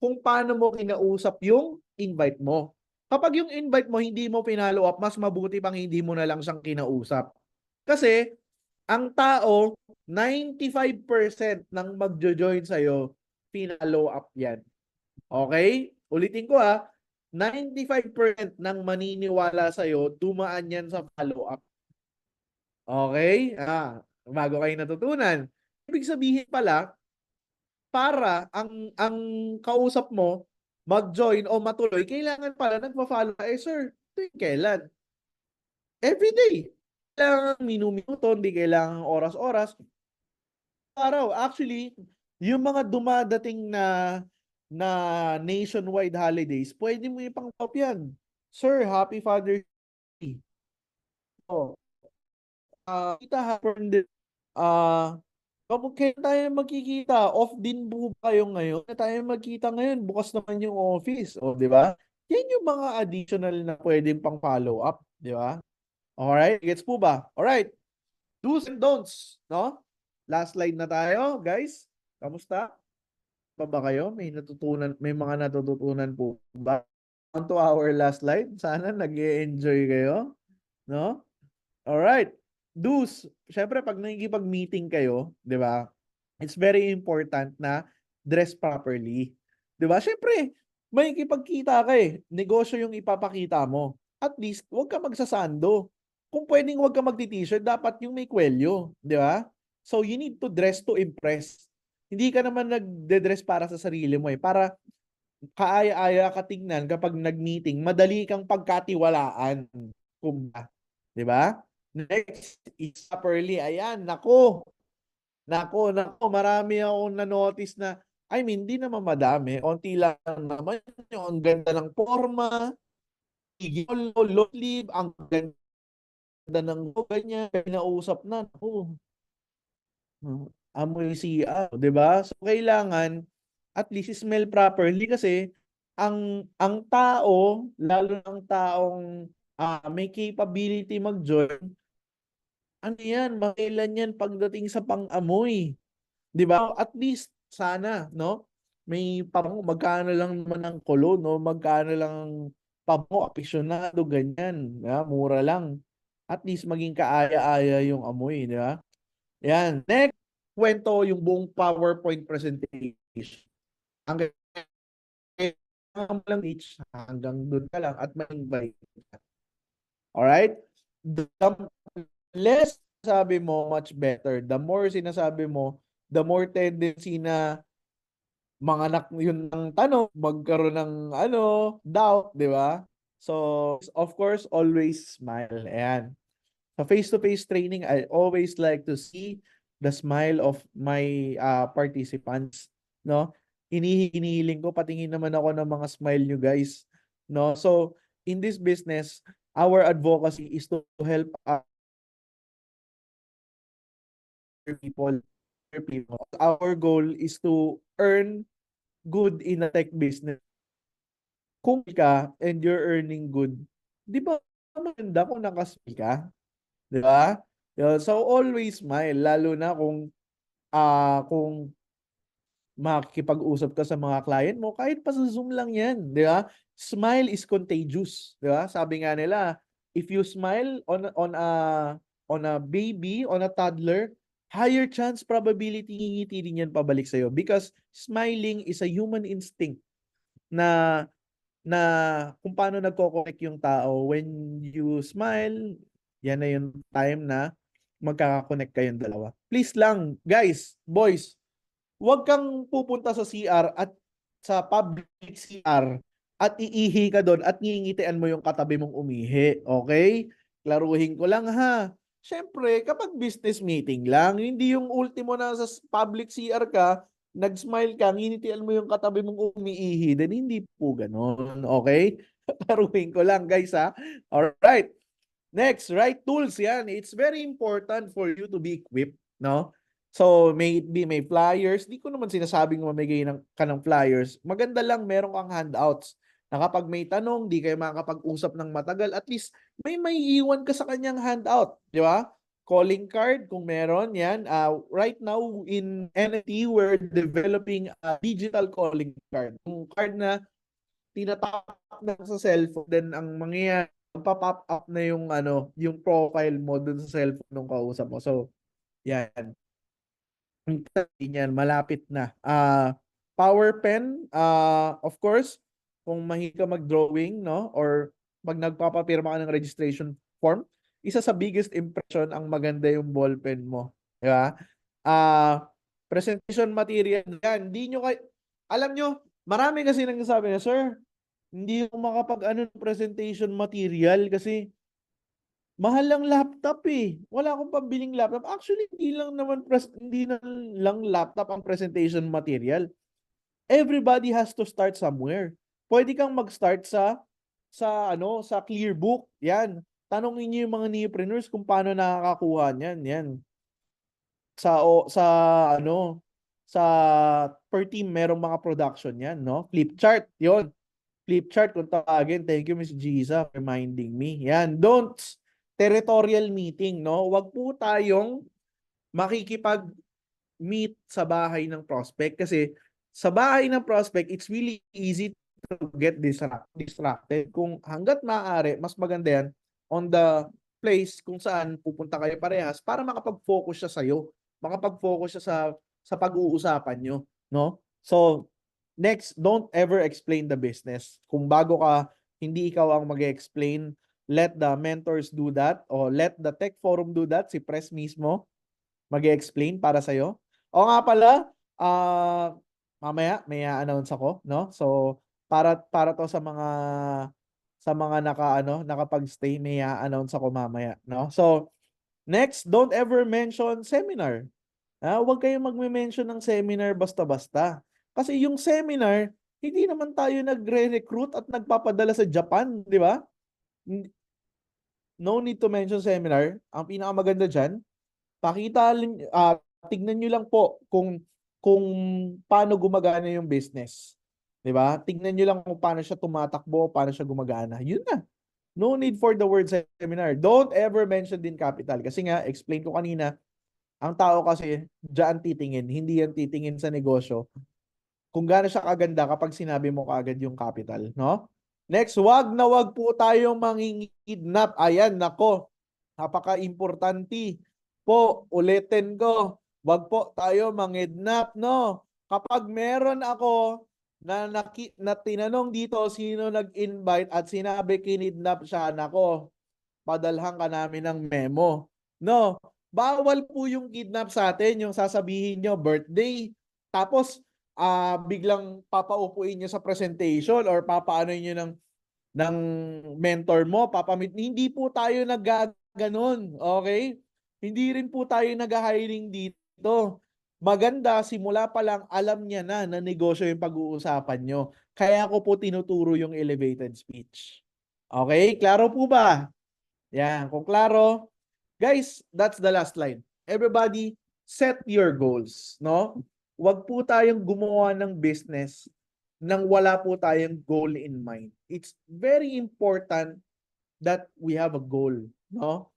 kung paano mo kinausap yung invite mo. Kapag yung invite mo hindi mo pinalo up, mas mabuti pang hindi mo na lang siyang kinausap. Kasi ang tao, 95% ng magjo-join sa'yo, pinalo up yan. Okay? Ulitin ko 95% ng maniniwala sa'yo, dumaan yan sa follow up. Okay? Bago kayo natutunan. Ibig sabihin pala, para ang kausap mo mag-join o matuloy, kailangan pala nagpa-follow ka. Sir, tuwing kailan? Everyday. Kailangan minuto, hindi kailangan oras-oras. Araw, actually, yung mga dumadating na nationwide holidays, pwede mo ipang-top yan. Sir, Happy Father's Day. Oh, kita ha, kailan tayo magkikita? Off din po ba kayo ngayon? Kailan tayo magkita ngayon? Bukas naman yung office. O, di ba? Yan yung mga additional na pwedeng pang follow up. Di ba? Alright? Gets po ba? Alright. Do's and don'ts. No? Last slide na tayo, guys. Kamusta? Pa ba kayo? May mga natututunan po ba? On to our last slide. Sana nag-enjoy kayo. No? Alright. Do's. Siyempre, pag nakikipag-meeting kayo, di ba? It's very important na dress properly. Di ba? Siyempre, may kipagkita ka eh. Negosyo yung ipapakita mo. At least, huwag ka magsasando. Kung pwedeng huwag ka magti-t-shirt, dapat yung may kwelyo. Di ba? So, you need to dress to impress. Hindi ka naman nagde-dress para sa sarili mo eh. Para kaaya-aya ka tingnan kapag nag-meeting, madali kang pagkatiwalaan. Kumbaga. Di ba? Next is properly. Ayan, nako. Nako, marami akong na-notice na, I mean, di naman madami. Onti lang naman yung ang ganda ng forma, low sleeve, ang ganda ng ganyan, pinausap na. Oh, amoy siya, 'di ba? So kailangan at least smell properly kasi ang tao, lalo ng taong may capability mag-join, ano yan, makailan yan pagdating sa pang-amoy. 'Di ba? At least sana, no? May pabango, magkano lang naman ang cologne, no? Magkano lang ang pabango, afisyonado, ganyan. Mura lang. At least maging kaaya-aya yung amoy, di ba? Yan. Next, kwento yung buong PowerPoint presentation. Hanggang lang each, hanggang doon ka lang at may alright? The less sabi mo, much better. The more sinasabi mo, the more tendency na manganak yun ng tanong, magkaroon ng doubt, di ba? So, of course, always smile. Ayan. Sa face-to-face training, I always like to see the smile of my participants, no? Hinihiling ko, patingin naman ako ng mga smile nyo guys, no? So, in this business, our advocacy is to help people. Our goal is to earn good in a tech business. Kung ka and you're earning good, di ba maganda kung nakasmile ka? Di ba? So always smile, lalo na kung makikipag-usap ka sa mga client mo, kahit pa sa Zoom lang yan, di ba? Smile is contagious, di ba? Sabi nga nila, if you smile on a baby, on a toddler, higher chance probability ngingiti din yan pabalik sa'yo because smiling is a human instinct na na kung paano nagko-connect yung tao when you smile, yan na yung time na magkaka-connect kayong dalawa. Please lang, guys, boys, huwag kang pupunta sa CR at sa public CR at iihi ka doon at ngingitian mo yung katabi mong umihi. Okay? Klaruhin ko lang ha. Siyempre, kapag business meeting lang, hindi yung ultimo na sa public CR ka, nag-smile ka, nginitian mo yung katabi mong umiihi, then hindi po ganun. Okay? Klaruhin ko lang, guys ha. Alright. Next, right tools yan. It's very important for you to be equipped, no? So, may it be may flyers. Di ko naman sinasabing mamigay ka ng flyers. Maganda lang meron kang handouts. Na kapag may tanong, di kayo makakapag-usap ng matagal, at least may iwan ka sa kanyang handout. Di ba? Calling card, kung meron, yan. Right now, in NFT, we're developing a digital calling card. Yung card na tinatap na sa cellphone, then ang mangyayari, pop up na yung yung profile mo dun sa cellphone ng kausap mo. So, yan. Yan, malapit na. Power pen, of course, kung mahilig ka mag-drawing, no? Or pag nagpapapirma ka ng registration form, isa sa biggest impression ang maganda yung ballpen mo. Di ba? Presentation material yan. Hindi nyo alam nyo, marami kasi nagsasabi na, sir, hindi ako makapag-ano ng presentation material kasi mahal lang laptop eh. Wala akong pambiling laptop. Actually, hindi na lang laptop ang presentation material. Everybody has to start somewhere. Pwede kang mag-start sa Clearbook. Yan. Tanongin niyo yung mga neopreneurs kung paano nakakakuha niyan. Yan. Sa sa per team merong mga production yan, no? Flipchart, 'yon. Flipchart kung tawagin. Thank you, Miss Giza, for reminding me. Yan. Don't territorial meeting, no? Wag po tayong makikipag-meet sa bahay ng prospect kasi sa bahay ng prospect, it's really easy to get distracted. Kung hanggat maaari, mas maganda yan on the place kung saan pupunta kayo parehas para makapag-focus siya sa'yo. Makapag-focus siya sa pag-uusapan nyo, no? So, next, don't ever explain the business. Kung bago ka, hindi ikaw ang mag-explain. Let the mentors do that o let the tech forum do that. Si Press mismo mag-explain para sa'yo. O nga pala, mamaya may announce ako, no? So, para to sa mga nakapag-stay, may announce ako mamaya, no? So, next, don't ever mention seminar. Huwag kayong magme-mention ng seminar basta-basta. Kasi yung seminar, hindi naman tayo nagre-recruit at nagpapadala sa Japan, di ba? No need to mention seminar. Ang pinakamaganda dyan, tignan nyo lang po kung paano gumagana yung business. Di ba? Tignan nyo lang kung paano siya tumatakbo, paano siya gumagana. Yun na. No need for the word seminar. Don't ever mention din capital. Kasi nga, explain ko kanina, ang tao kasi diyan titingin, hindi yan titingin sa negosyo. Kung gaano siya kaganda kapag sinabi mo kaagad yung capital, no? Next, wag po tayong mangingidnap. Ayan, nako. Napaka-importante po. Ulitin ko. Wag po tayo mangidnap, no? Kapag meron ako na tinanong dito sino nag-invite at sinabi kinidnap siya, nako, padalhan ka namin ng memo. No, bawal po yung kidnap sa atin, yung sasabihin nyo birthday, tapos biglang papaupuin nyo sa presentation or papaano nyo ng mentor mo, papamit. Hindi po tayo naggaganon, okay? Hindi rin po tayo nag-hiring dito. Maganda, simula pa lang alam niya na negosyo yung pag-uusapan nyo. Kaya ako po tinuturo yung elevated speech. Okay? Klaro po ba? Yan. Kung klaro, guys, that's the last line. Everybody, set your goals, no? Huwag po tayong gumawa ng business nang wala po tayong goal in mind. It's very important that we have a goal, no?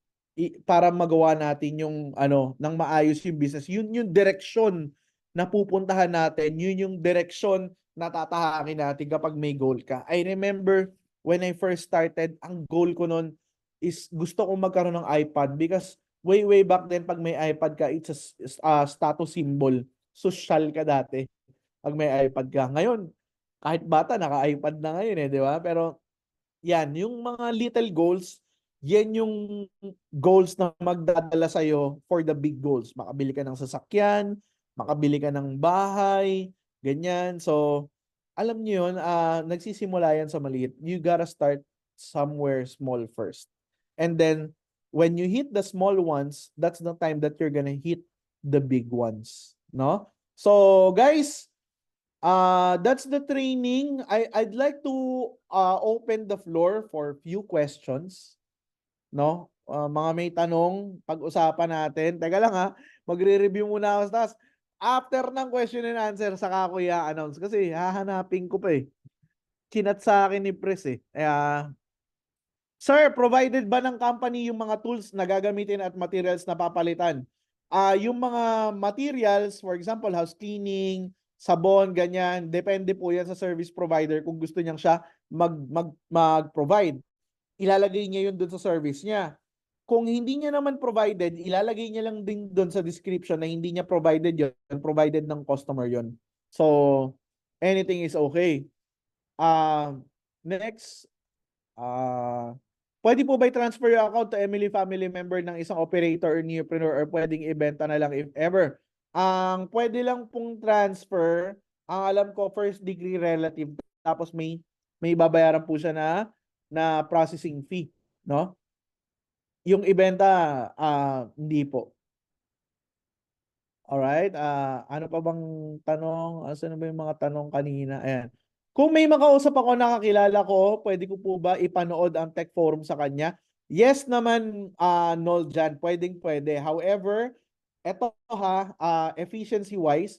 Para magawa natin yung nang maayos yung business. Yun yung direksyon na pupuntahan natin. Yun yung direksyon na tatahakin natin kapag may goal ka. I remember when I first started, ang goal ko noon is gusto kong magkaroon ng iPad because way back then pag may iPad ka, it's a status symbol. Social ka dati pag may iPad ka. Ngayon, kahit bata naka-iPad na ngayon di ba? Pero yan, yung mga little goals yan yung goals na magdadala sa'yo for the big goals. Makabili ka ng sasakyan, makabili ka ng bahay, ganyan. So, alam niyo yun, nagsisimula yan sa maliit. You gotta start somewhere small first. And then, when you hit the small ones, that's the time that you're gonna hit the big ones. No? So, guys, that's the training. I'd like to open the floor for few questions. No? Mga may tanong, pag-usapan natin. Teka lang ha, magre-review muna ako sa taas. After ng question and answer, saka ko i-announce. Kasi hahanapin ko pa eh. Kinat sa akin ni Pres eh. Sir, provided ba ng company yung mga tools na gagamitin at materials na papalitan? Yung mga materials, for example, house cleaning, sabon, ganyan, depende po yan sa service provider kung gusto niyang siya mag-provide. Ilalagay niya yun dun sa service niya. Kung hindi niya naman provided, ilalagay niya lang din dun sa description na hindi niya provided yun, provided ng customer yun. So, anything is okay. Next, pwede po ba i-transfer yung account to Emily family member ng isang operator or newpreneur or pwedeng ibenta na lang if ever? Ang pwede lang pong transfer, ang alam ko first degree relative, tapos may babayaran po siya na processing fee, no? Yung ibenta, hindi po. Alright, ano pa bang tanong? Asan na ba yung mga tanong kanina? Ayan. Kung may makausap ako nakakilala ko, pwede ko po ba ipanood ang tech forum sa kanya? Yes naman, Nol dyan. Pwede. However, eto efficiency-wise,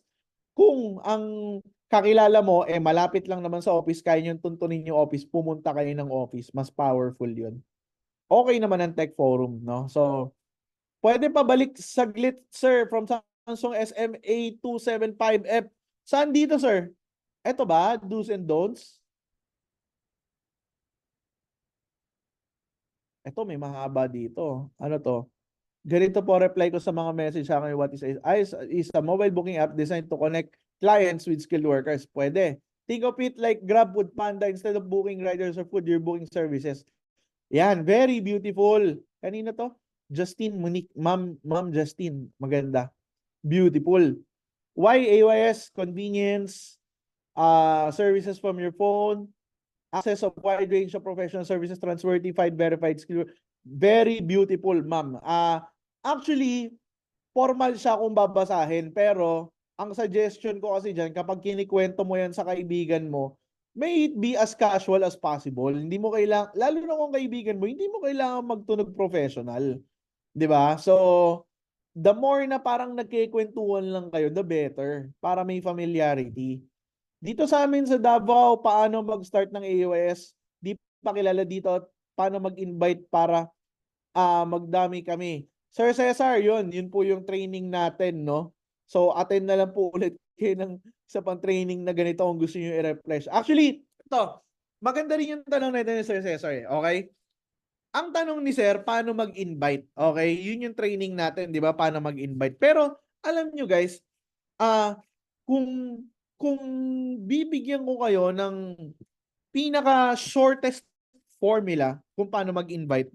kung ang kakilala mo, malapit lang naman sa office, kaya nyo tuntunin yung office, pumunta kayo ng office. Mas powerful yun. Okay naman ang tech forum, no? So, pwede pa balik saglit, sir, from Samsung SMA 275F. Saan dito, sir? Eto ba? Do's and don'ts? Eto, may mahaba dito. Ano to? Ganito po reply ko sa mga message sa akin. What is a mobile booking app designed to connect clients with skilled workers? Pwede. Think of it like Grab with Panda. Instead of booking riders or food, you're booking services. Yan, very beautiful. Kanina to? Justine Monique, Ma'am Justine, maganda. Beautiful. Why AYS? Convenience, services from your phone, access of wide range of professional services, trustworthy, verified skill. Very beautiful, ma'am. Actually, formal siya kung babasahin, pero ang suggestion ko kasi dyan, kapag kinikwento mo yan sa kaibigan mo, may it be as casual as possible. Hindi mo kailangan, lalo na kung kaibigan mo, hindi mo kailangan magtunog professional. 'Di ba? So, the more na parang nagkikwentuhan lang kayo, the better. Para may familiarity. Dito sa amin sa Davao, paano mag-start ng AOS? Di pa kilala dito. Paano mag-invite para magdami kami. Sir Cesar, yun po yung training natin, no? So, attend na lang po ulit kayo ng isa pang training na ganito kung gusto nyo i-refresh. Actually, ito, maganda rin yung tanong natin ni Sir Cesar, okay? Ang tanong ni Sir, paano mag-invite? Okay, yun yung training natin, di ba? Paano mag-invite. Pero, alam nyo guys, kung bibigyan ko kayo ng pinaka-shortest formula kung paano mag-invite,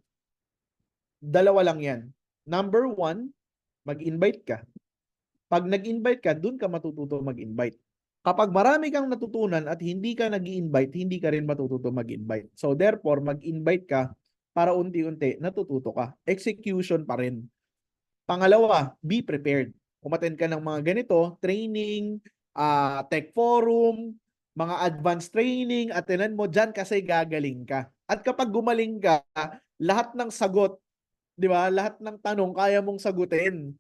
dalawa lang yan. Number one, mag-invite ka. Pag nag-invite ka, dun ka matututo mag-invite. Kapag marami kang natutunan at hindi ka nag-invite, hindi ka rin matututo mag-invite. So therefore, mag-invite ka para unti-unti natututo ka. Execution pa rin. Pangalawa, be prepared. Umattend ka ng mga ganito, training, tech forum, mga advanced training, attendan mo dyan kasi gagaling ka. At kapag gumaling ka, lahat ng sagot, di ba? Lahat ng tanong kaya mong sagutin.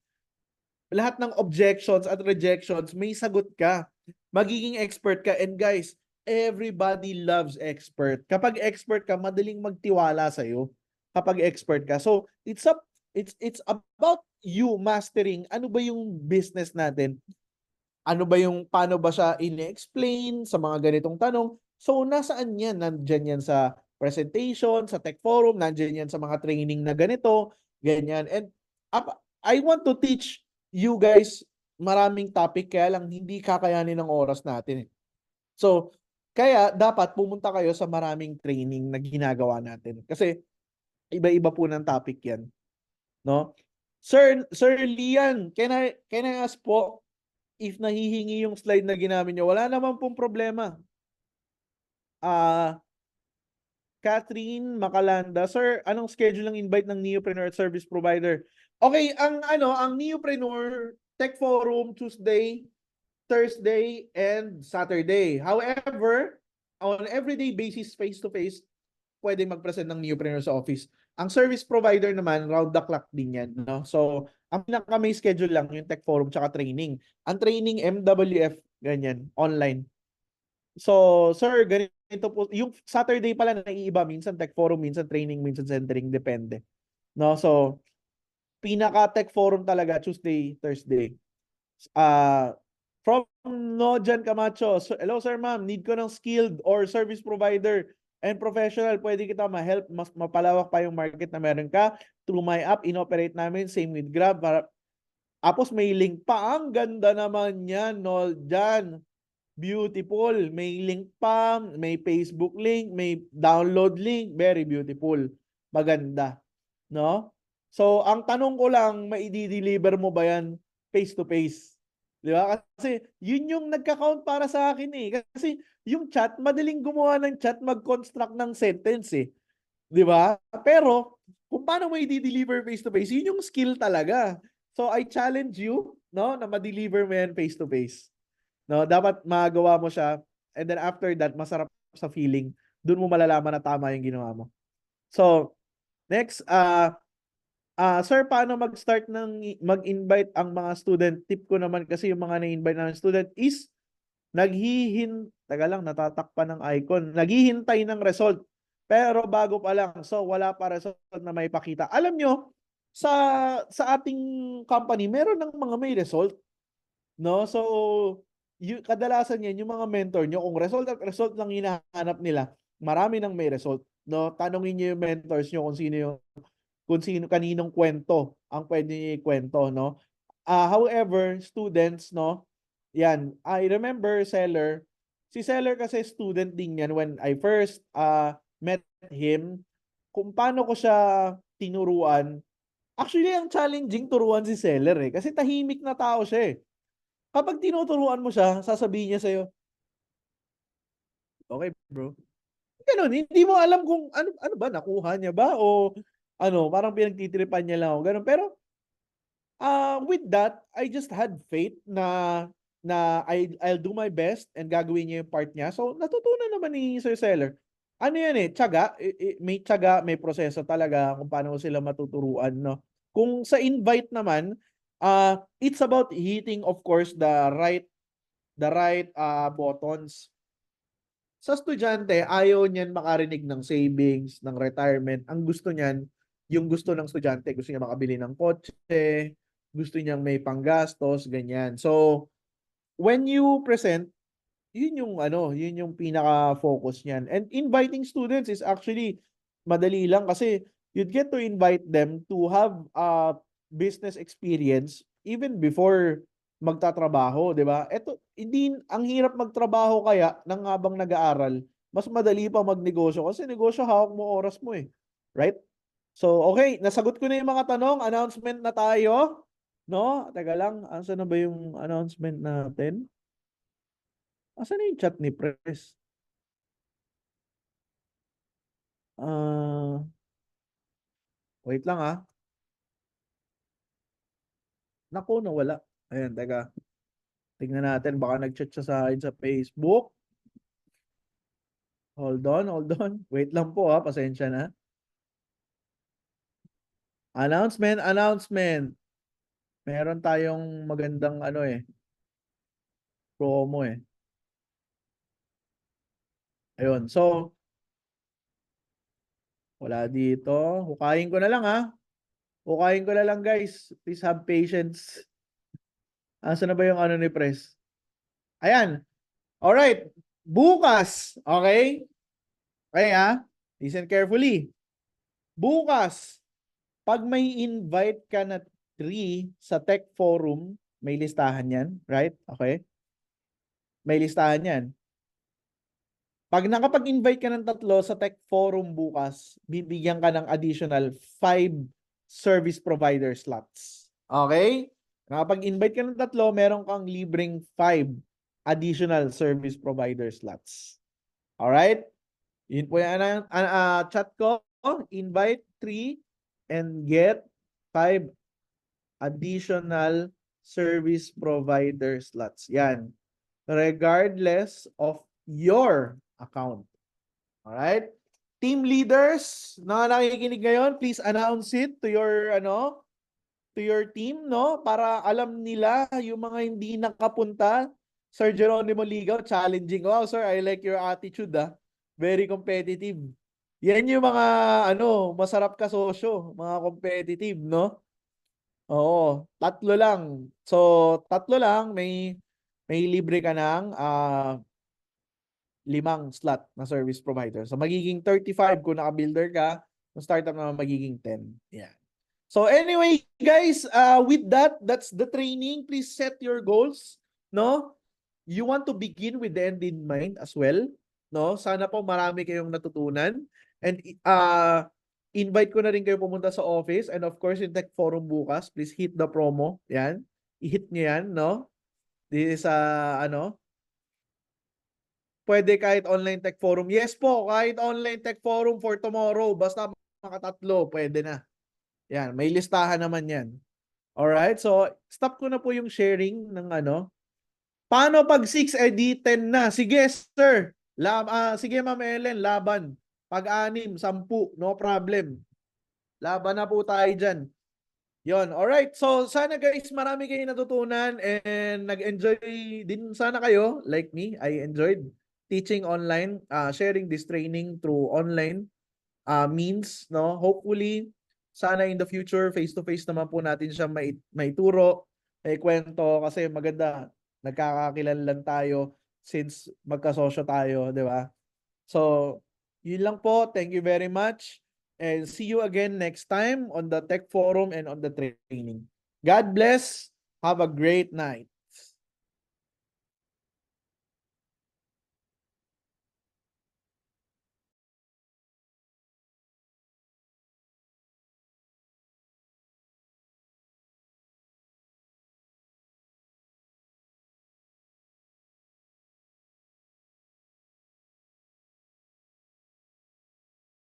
Lahat ng objections at rejections, may sagot ka. Magiging expert ka. And guys, everybody loves expert. Kapag expert ka, madaling magtiwala sa'yo. Kapag expert ka. So, it's about you mastering ano ba yung business natin. Ano ba yung, paano ba siya in-explain sa mga ganitong tanong. So, nasaan yan? Nandyan yan sa presentation, sa tech forum, nandyan yan sa mga training na ganito, ganyan. And I want to teach you guys maraming topic, kaya lang hindi kakayanin ng oras natin. So, kaya dapat pumunta kayo sa maraming training na ginagawa natin. Kasi Iba-iba po ng topic yan. No? Sir Lian, can I ask po if nahihingi yung slide na ginamit nyo? Wala naman pong problema. Catherine Macalanda, sir, anong schedule ng invite ng Neopreneur Service Provider? Okay, ang Neopreneur Tech Forum Tuesday, Thursday, and Saturday. However, on everyday basis, face-to-face, pwede mag-present ng Neopreneur sa office. Ang service provider naman, round the clock din yan. No? So, ang pinaka may schedule lang yung Tech Forum tsaka training. Ang training, MWF, ganyan, online. So, sir, ganito po. Yung Saturday pala naiiba. Minsan Tech Forum, minsan training, minsan centering. Depende. No? So, pinaka Tech Forum talaga, Tuesday, Thursday. From Nojan Camacho. So, hello, sir, ma'am. Need ko ng skilled or service provider and professional. Pwede kita ma-help. Mas mapalawak pa yung market na meron ka. Through my app, inoperate namin. Same with Grab. Tapos may link pa. Ang ganda naman yan, Nojan. Beautiful. May link pa, may Facebook link, may download link. Very beautiful. Maganda. No? So, ang tanong ko lang, maidi-deliver mo ba yan face to face? Di ba? Kasi yun yung nagka-count para sa akin eh. Kasi yung chat, madaling gumawa ng chat, mag-construct ng sentence eh. Di ba? Pero, kung paano mo i-deliver face to face, yun yung skill talaga. So, I challenge you, no, na ma-deliver mo yan face to face. No, dapat magawa mo siya and then after that masarap sa feeling. Doon mo malalaman na tama yung ginawa mo. So, next sir, paano mag-start ng mag-invite ang mga student? Tip ko naman kasi yung mga na-invite ng student is taga lang, natatakpan ng icon. Naghihintay ng result. Pero bago pa lang, so wala pa result na may pakita. Alam nyo, sa ating company, meron ng mga may result. No? So, kadalasan yan, yung mga mentor nyo, kung result at result lang hinahanap nila, marami nang may result. No? Tanongin nyo yung mentors nyo kung sino kaninong kwento ang pwede niyo ikwento, no? However, students, no? Yan, I remember si Seller kasi student din yan when I first met him. Kung paano ko siya tinuruan, actually, ang challenging turuan si Seller eh. Kasi tahimik na tao siya eh. Kapag tinuturuan mo siya, sasabihin niya sa'yo, okay bro. Ganun, hindi mo alam kung ano ba, nakuha niya ba o parang pinagtitripan niya lang o ganun. Pero with that, I just had faith na I'll do my best and gagawin niya yung part niya. So, natutunan naman ni Sir Seller. Ano yan eh, tiyaga, may tiyaga, may proseso talaga kung paano sila matuturuan, no? Kung sa invite naman, it's about hitting, of course, the right buttons. Sa estudyante, ayaw niyan makarinig ng savings, ng retirement. Ang gusto niyan, yung gusto ng estudyante, gusto niya makabili ng kotse, gusto niyang may panggastos, ganyan. So, when you present, yun yung pinaka-focus niyan. And inviting students is actually madali lang kasi you'd get to invite them to have a business experience even before magtatrabaho, 'di ba? Ito, hindi ang hirap magtrabaho kaya nang habang nag-aaral, mas madali pa magnegosyo kasi negosyo hawak mo oras mo eh. Right? So, okay, nasagot ko na yung mga tanong, announcement na tayo. No? Teka lang, asan na ba yung announcement natin? Asan na yung chat ni Press? Wait lang ah. Naku, nawala. Ayan, teka. Tingnan natin, baka nag-chat siya sa akin sa Facebook. Hold on, hold on. Wait lang po ah, pasensya na. Announcement. Meron tayong magandang promo eh. Ayun, so, wala dito. Hukayin ko na lang ah. Hukayin ko na lang guys. Please have patience. Asa na ba yung ni Press? Ayan. Alright. Bukas. Okay? Okay ah. Listen carefully. Bukas. Pag may invite ka na 3 sa Tech Forum, may listahan yan. Right? Okay? May listahan yan. Pag nakapag-invite ka ng 3 sa Tech Forum bukas, bibigyan ka ng additional 5 service provider slots. Okay? Nakapag-invite ka ng 3, meron kang libreng 5 additional service provider slots. Alright? Yun po yan ang chat ko. Invite 3 and get 5 additional service provider slots. Yan. Regardless of your account. Alright? Team leaders na nakikinig ngayon, please announce it to your to your team, no? Para alam nila yung mga hindi nakapunta. Sir Geronimo Ligaw, challenging. Wow, sir, I like your attitude, ah. Very competitive. Yan yung mga masarap ka sosyo, mga competitive, no? Oo, 3 lang. So, 3 lang, may libre ka ng 5 slot na service provider. So magiging 35 kung naka-builder ka, yung startup naman magiging 10. Yeah. So anyway, guys, with that, that's the training. Please set your goals, no? You want to begin with the end in mind as well, no? Sana po marami kayong natutunan. And invite ko na rin kayo pumunta sa office, and of course yung Tech Forum bukas, please hit the promo. Yan. I-hit niyo yan, no? This is pwede kahit online tech forum. Yes po, kahit online tech forum for tomorrow. Basta makatatlo, pwede na. Yan, may listahan naman yan. Alright, so stop ko na po yung sharing ng Paano pag 6, di 10 na? Sige, sir. Sige, Ma'am Ellen, laban. Pag 6, 10, no problem. Laban na po tayo dyan. Yon, alright. So, sana guys, marami kayong natutunan and nag-enjoy din sana kayo, like me. I enjoyed teaching online, sharing this training through online means, no? Hopefully, sana in the future, face-to-face naman po natin siya maituro, may kwento, kasi maganda, nagkakakilanlan tayo since magkasosyo tayo, di ba? So, yun lang po. Thank you very much. And see you again next time on the Tech Forum and on the training. God bless. Have a great night.